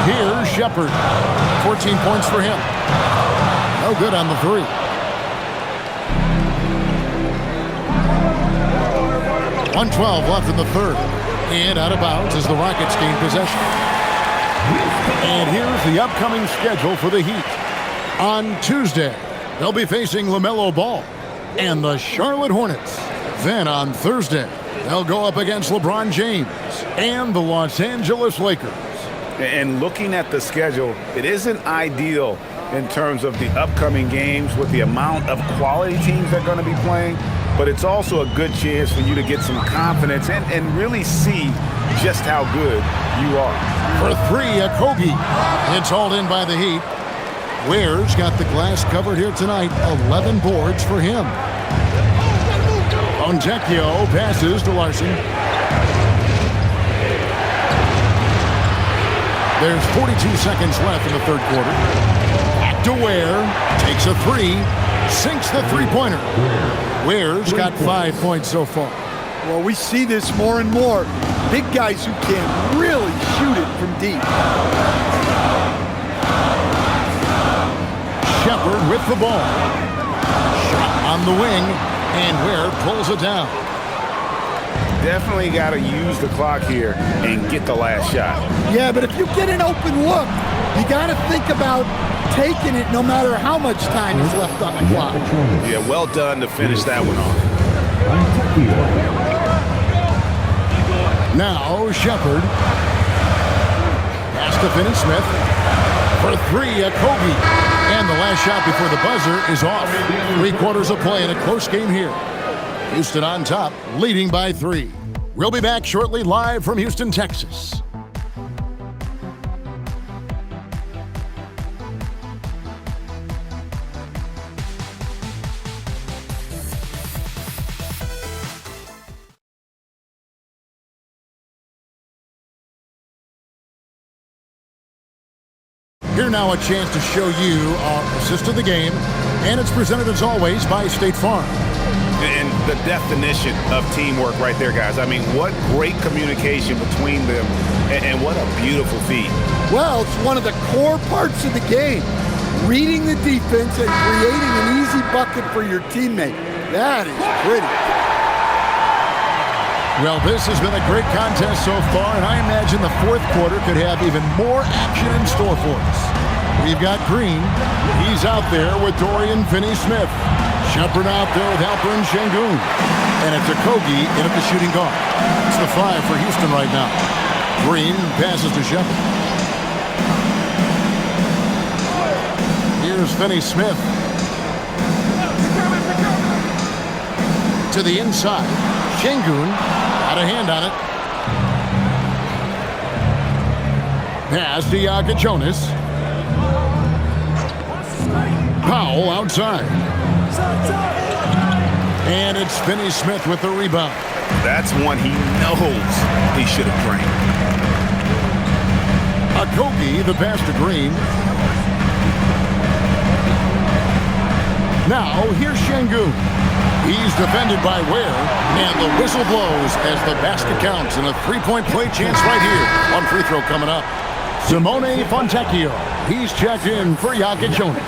Here's Shepherd. 14 points for him. No good on the three. .112 left in the third. And out of bounds as the Rockets gain possession. And here's the upcoming schedule for the Heat. On Tuesday, they'll be facing LaMelo Ball and the Charlotte Hornets. Then on Thursday, they'll go up against LeBron James and the Los Angeles Lakers. And looking at the schedule, it isn't ideal in terms of the upcoming games with the amount of quality teams that are going to be playing, but it's also a good chance for you to get some confidence and really see just how good you are. For three, Okogie. It's hauled in by the Heat. Ware's got the glass covered here tonight. 11 boards for him. Fontecchio passes to Larson. There's 42 seconds left in the third quarter. Back to Ware. Takes a three. Sinks the three-pointer. Ware's got 5 points so far. Well, we see this more and more. Big guys who can really shoot it from deep. Shepherd with the ball. Shot on the wing, and Ware pulls it down. Definitely got to use the clock here and get the last shot. Yeah, but if you get an open look, you got to think about taking it no matter how much time is left on the clock. Yeah, well done to finish that one off. Now Shepherd. Pass to Finney-Smith. For three, Okogie. And the last shot before the buzzer is off. 3 quarters of play in a close game here. Houston on top, leading by 3. We'll be back shortly live from Houston, Texas. Here now a chance to show you our assist of the game, and it's presented as always by State Farm. And the definition of teamwork right there, guys. I mean, what great communication between them, and what a beautiful feat. Well, it's one of the core parts of the game. Reading the defense and creating an easy bucket for your teammate. That is pretty. Well, this has been a great contest so far, and I imagine the fourth quarter could have even more action in store for us. We've got Green. He's out there with Dorian Finney-Smith. Shepherd out there with Alperen Şengün. And it's Okogie in at the shooting guard. It's the 5 for Houston right now. Green passes to Shepherd. Here's Finney-Smith. To the inside. Şengün got a hand on it. Pass to Jonas. Powell outside. And it's Finney-Smith with the rebound. That's one he knows he should have drained. Okogie, the pass to Green. Now, here's Şengün. He's defended by Ware, and the whistle blows as the basket counts, and a three-point play chance right here. One free throw coming up. Simone Fontecchio. He's checked in for Jokic Jonas.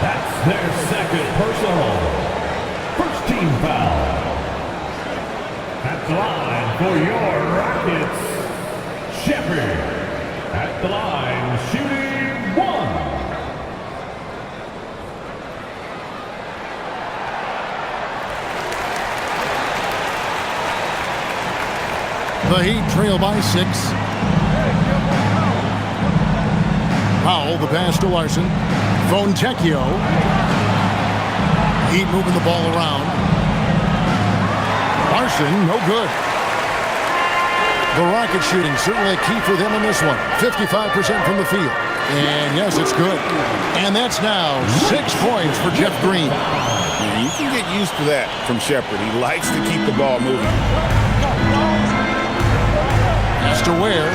That's their second personal. First team foul. At the line for your Rockets, Shepherd. At the line, shooting one. The Heat trail by 6. Powell, the pass to Larson. Fontecchio. Heat moving the ball around. Larson, no good. The Rockets shooting, certainly a key for them in this one. 55% from the field. And yes, it's good. And that's now 6 points for Jeff Green. You can get used to that from Shepherd. He likes to keep the ball moving. Pass to Ware.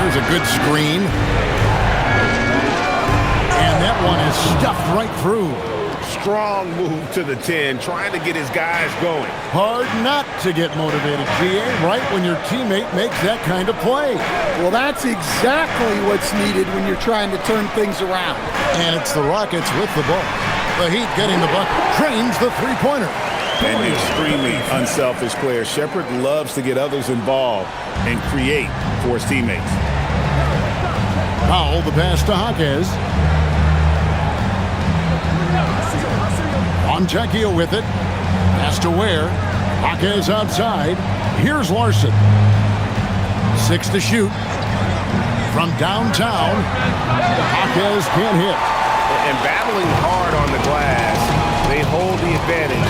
There's a good screen. And that one is stuffed right through. Strong move to the 10, trying to get his guys going. Hard not to get motivated, GA, right when your teammate makes that kind of play. Well, that's exactly what's needed when you're trying to turn things around. And it's the Rockets with the ball. The Heat getting the bucket. Trains the three-pointer. An extremely unselfish player. Shepherd loves to get others involved and create for his teammates. Powell, the pass to Jaquez. Fontecchio with it. Pass to Ware. Jaquez outside. Here's Larson. 6 to shoot. From downtown. Jaquez can't hit. And battling hard on the glass, they hold the advantage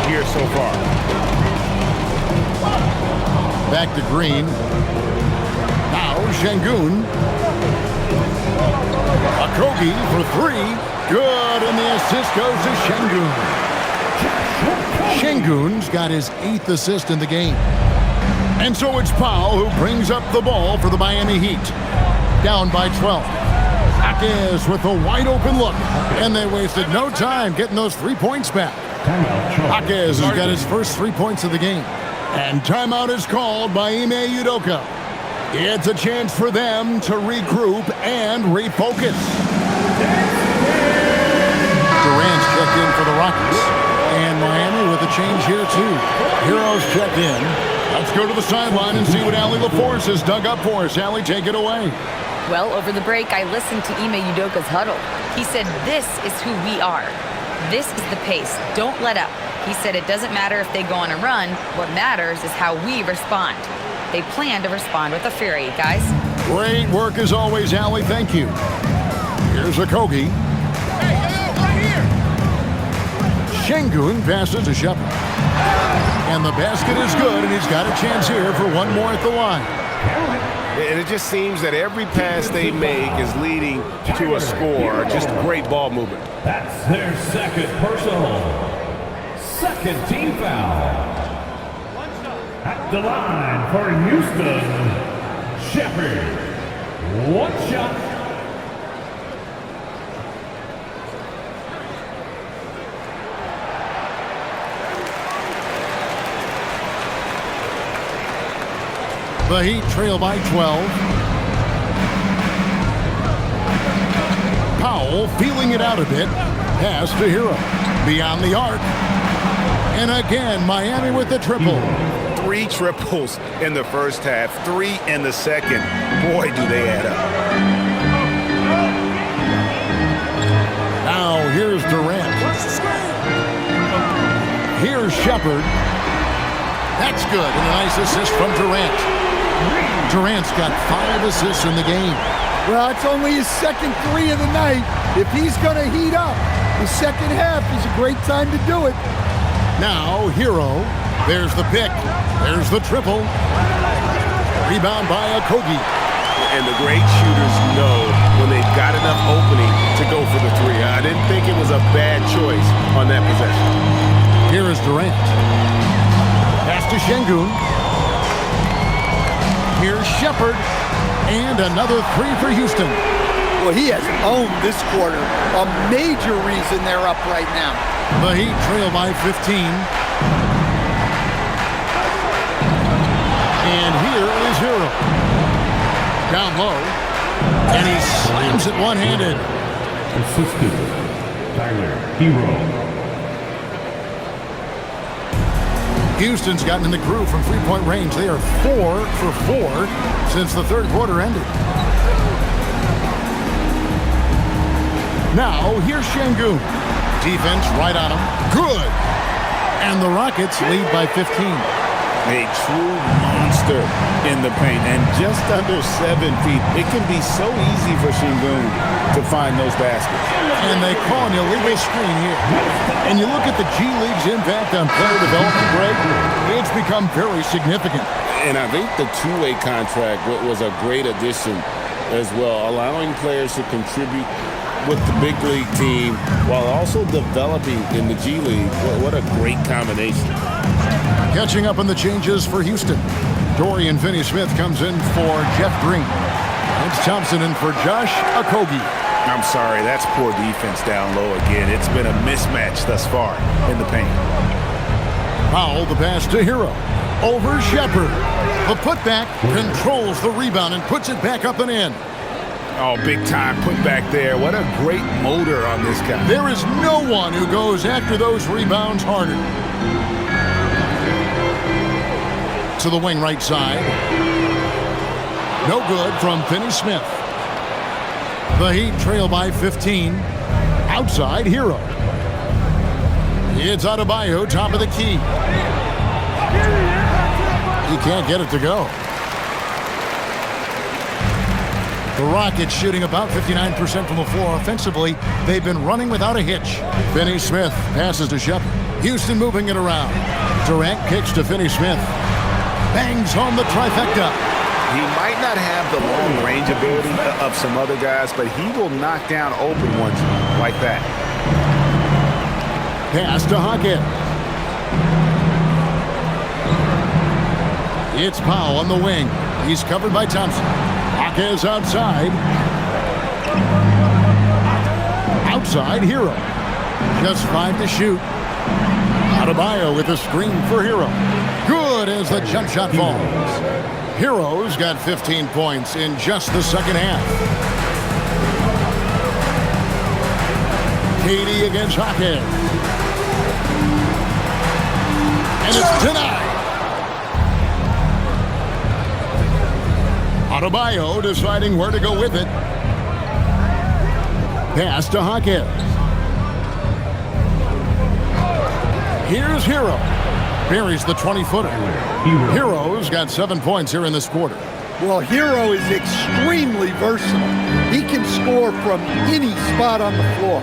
here so far. Back to Green. Now Şengün. Okogie for 3. Good, and the assist goes to Şengün. Şengün's got his 8th assist in the game. And so it's Powell who brings up the ball for the Miami Heat. Down by 12. Jaquez with a wide open look. And they wasted no time getting those 3 points back. Jaquez has got his first 3 points of the game. And timeout is called by Ime Udoka. It's a chance for them to regroup and refocus. Durant's checked in for the Rockets. And Miami with a change here too. Heroes checked in. Let's go to the sideline and see what Allie LaForce has dug up for us. Allie, take it away. Well, over the break, I listened to Ime Udoka's huddle. He said, this is who we are. This is the pace. Don't let up. He said it doesn't matter if they go on a run. What matters is how we respond. They plan to respond with a fury, guys. Great work as always, Allie. Thank you. Here's Okogie. Şengün passes to Shepherd. And the basket is good, and he's got a chance here for one more at the line. And it just seems that every pass they make is leading to a score. Just great ball movement. That's their second personal. Second team foul. At the line for Houston, Shepherd. 1 shot. The Heat trail by 12. Powell feeling it out a bit. Pass to Hero. Beyond the arc. And again, Miami with the triple. 3 triples in the first half, 3 in the second. Boy, do they add up. Now here's Durant. Here's Shepherd. That's good. And a nice assist from Durant. Durant's got 5 assists in the game. Well, it's only his second 3 of the night. If he's going to heat up, the second half is a great time to do it. Now, Hero. There's the pick. There's the triple. Rebound by Okogie. And the great shooters know when they've got enough opening to go for the 3. I didn't think it was a bad choice on that possession. Here is Durant. Pass to Şengün. Here's Shepherd. And another 3 for Houston. Well, he has owned this quarter. A major reason they're up right now. The Heat trail by 15. And here is Hero. Down low. And he slams it one-handed. Assistant, Tyler Hero. Houston's gotten in the groove from three-point range. They are 4 for 4 since the third quarter ended. Now, here's Şengün. Defense right on him. Good. And the Rockets lead by 15. A true monster in the paint, and just under 7 feet. It can be so easy for Şengün to find those baskets. And they call an illegal screen here. And you look at the G League's impact on player development, Greg, it's become very significant. And I think the two-way contract was a great addition as well, allowing players to contribute with the big league team while also developing in the G League. What a great combination. Catching up on the changes for Houston. Dorian Finney-Smith comes in for Jeff Green. It's Thompson in for Josh Okogie. I'm sorry, that's poor defense down low again. It's been a mismatch thus far in the paint. Powell, the pass to Hero. Over Shepherd. The putback controls the rebound and puts it back up and in. Oh, big time put back there. What a great motor on this guy. There is no one who goes after those rebounds harder. To the wing right side. No good from Finney-Smith. The Heat trail by 15. Outside, Hero. It's Adebayo, top of the key. He can't get it to go. The Rockets shooting about 59% from the floor offensively. They've been running without a hitch. Finney-Smith passes to Shepherd. Houston moving it around. Durant kicks to Finney-Smith. Bangs home the trifecta. He might not have the long range ability of some other guys, but he will knock down open ones like that. Pass to Hawkins. It's Powell on the wing. He's covered by Thompson. Hawkins outside. Outside, Hero. Just 5 to shoot. Adebayo with a screen for Hero. Good as the jump shot falls. Hero's got 15 points in just the second half. KD against Hawkins. And it's denied. Adebayo deciding where to go with it. Pass to Hawkins. Here's Hero. Buries the 20-footer. Hero's got 7 points here in this quarter. Well, Hero is extremely versatile. He can score from any spot on the floor.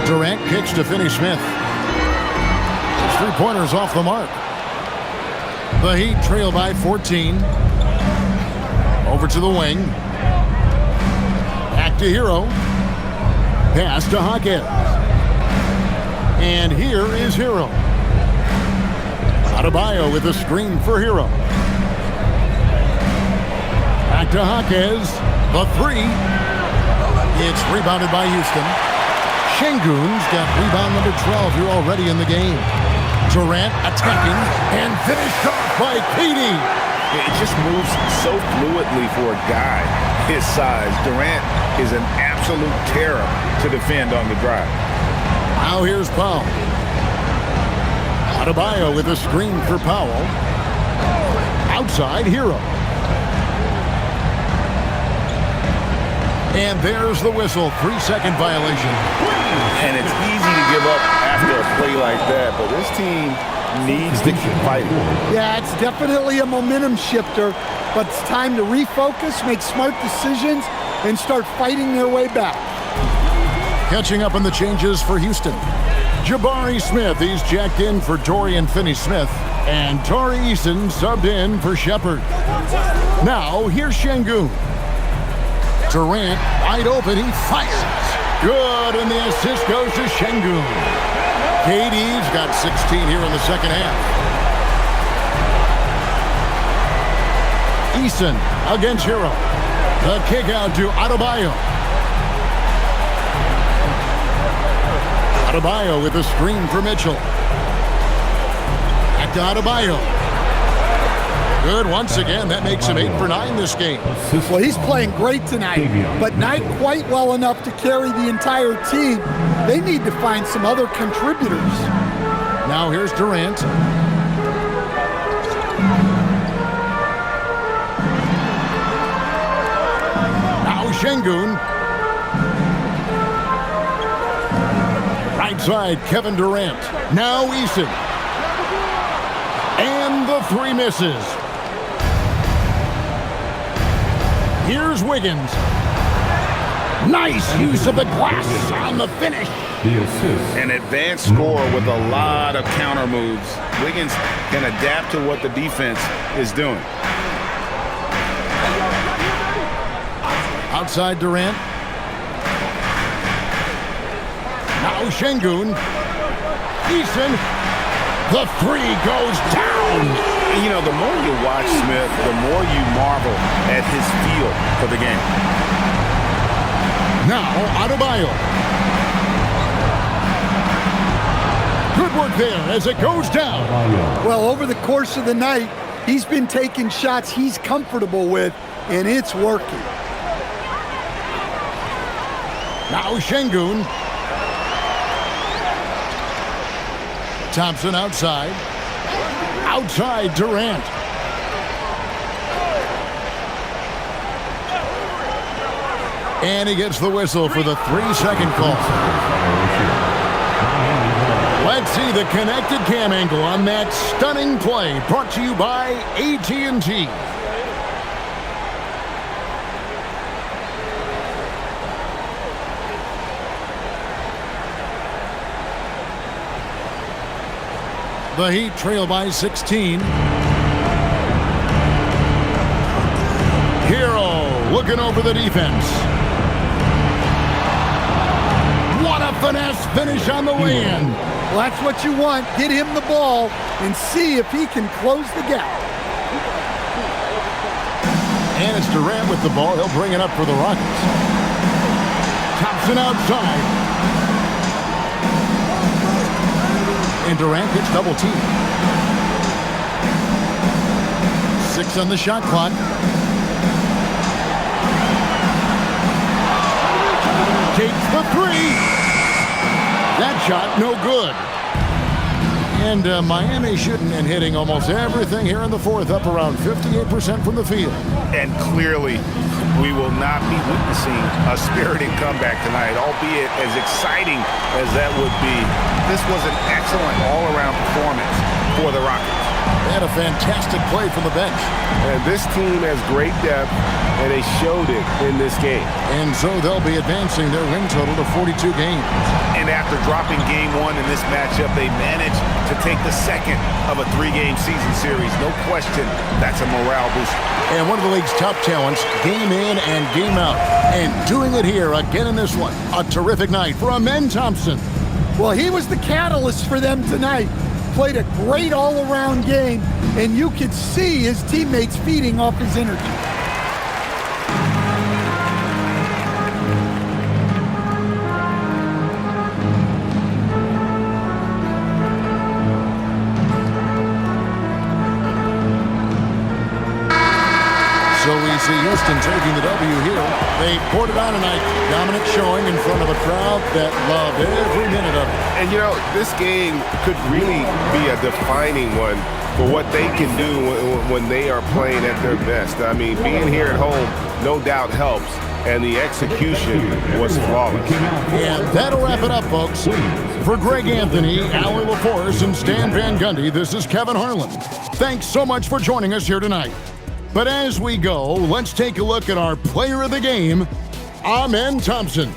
Durant kicks to Finney-Smith. His three-pointers off the mark. The Heat trail by 14. Over to the wing. Back to Hero. Pass to Hawkins. And here is Hero. Adebayo with a screen for Hero. Back to Hawkins. The three. It's rebounded by Houston. Şengün's got rebound number 12 here already in the game. Durant attacking and finished off by KD. It just moves so fluidly for a guy his size. Durant is an absolute terror to defend on the drive. Now here's Powell. Adebayo with a screen for Powell. Outside, Hero. And there's the whistle. 3-second violation. And it's easy to give up after a play like that, but this team needs to keep fighting. Yeah, it's definitely a momentum shifter, but it's time to refocus, make smart decisions, and start fighting their way back. Catching up on the changes for Houston. Jabari Smith, he's jacked in for Dorian Finney-Smith, and Tari Eason subbed in for Shepherd. Now, here's Şengün. Durant, wide open, he fires. Good, and the assist goes to Şengün. KD's got 16 here in the second half. Eason against Hero. The kick out to Adebayo. Adebayo with a screen for Mitchell. Back to Adebayo. Good once again. That makes him 8 for 9 this game. Well, he's playing great tonight, but not quite well enough to carry the entire team. They need to find some other contributors. Now here's Durant. Now Şengün. Right side, Kevin Durant. Now Eason. And the 3 misses. Here's Wiggins. Nice use of the glass on the finish. An advanced scorer with a lot of counter moves. Wiggins can adapt to what the defense is doing. Outside Durant. Now Şengün. Eason. The 3 goes down. You know, the more you watch Smith, the more you marvel at his feel for the game. Now Adebayo. Good work there as it goes down. Well, over the course of the night, he's been taking shots he's comfortable with, and it's working. Now Şengün. Thompson outside. Outside Durant. And he gets the whistle for the 3-second call. Let's see the connected cam angle on that stunning play, brought to you by AT&T. The Heat trail by 16. Hero looking over the defense. What a finesse finish on the win. Well, that's what you want. Get him the ball and see if he can close the gap. And it's Durant with the ball. He'll bring it up for the Rockets. Thompson outside. And Durant gets double teamed. 6 on the shot clock. Takes the 3. That shot no good. And Miami shooting and hitting almost everything here in the fourth, up around 58% from the field. And clearly, we will not be witnessing a spirited comeback tonight, albeit as exciting as that would be. This was an excellent all-around performance for the Rockets. They had a fantastic play from the bench. And this team has great depth, and they showed it in this game. And so they'll be advancing their win total to 42 games. And after dropping game 1 in this matchup, they managed to take the second of a 3-game season series. No question, that's a morale booster. And one of the league's top talents, game in and game out. And doing it here again in this one. A terrific night for Amen Thompson. Well, he was the catalyst for them tonight. Played a great all-around game, and you could see his teammates feeding off his energy. So we see Houston taking the W here. They poured it on tonight. Dominant showing in front of a crowd that loved every minute of it. And, you know, this game could really be a defining one for what they can do when they are playing at their best. I mean, being here at home no doubt helps, and the execution was flawless. And that'll wrap it up, folks. For Greg Anthony, Allie LaForce, and Stan Van Gundy, this is Kevin Harlan. Thanks so much for joining us here tonight. But as we go, let's take a look at our player of the game, Amen Thompson.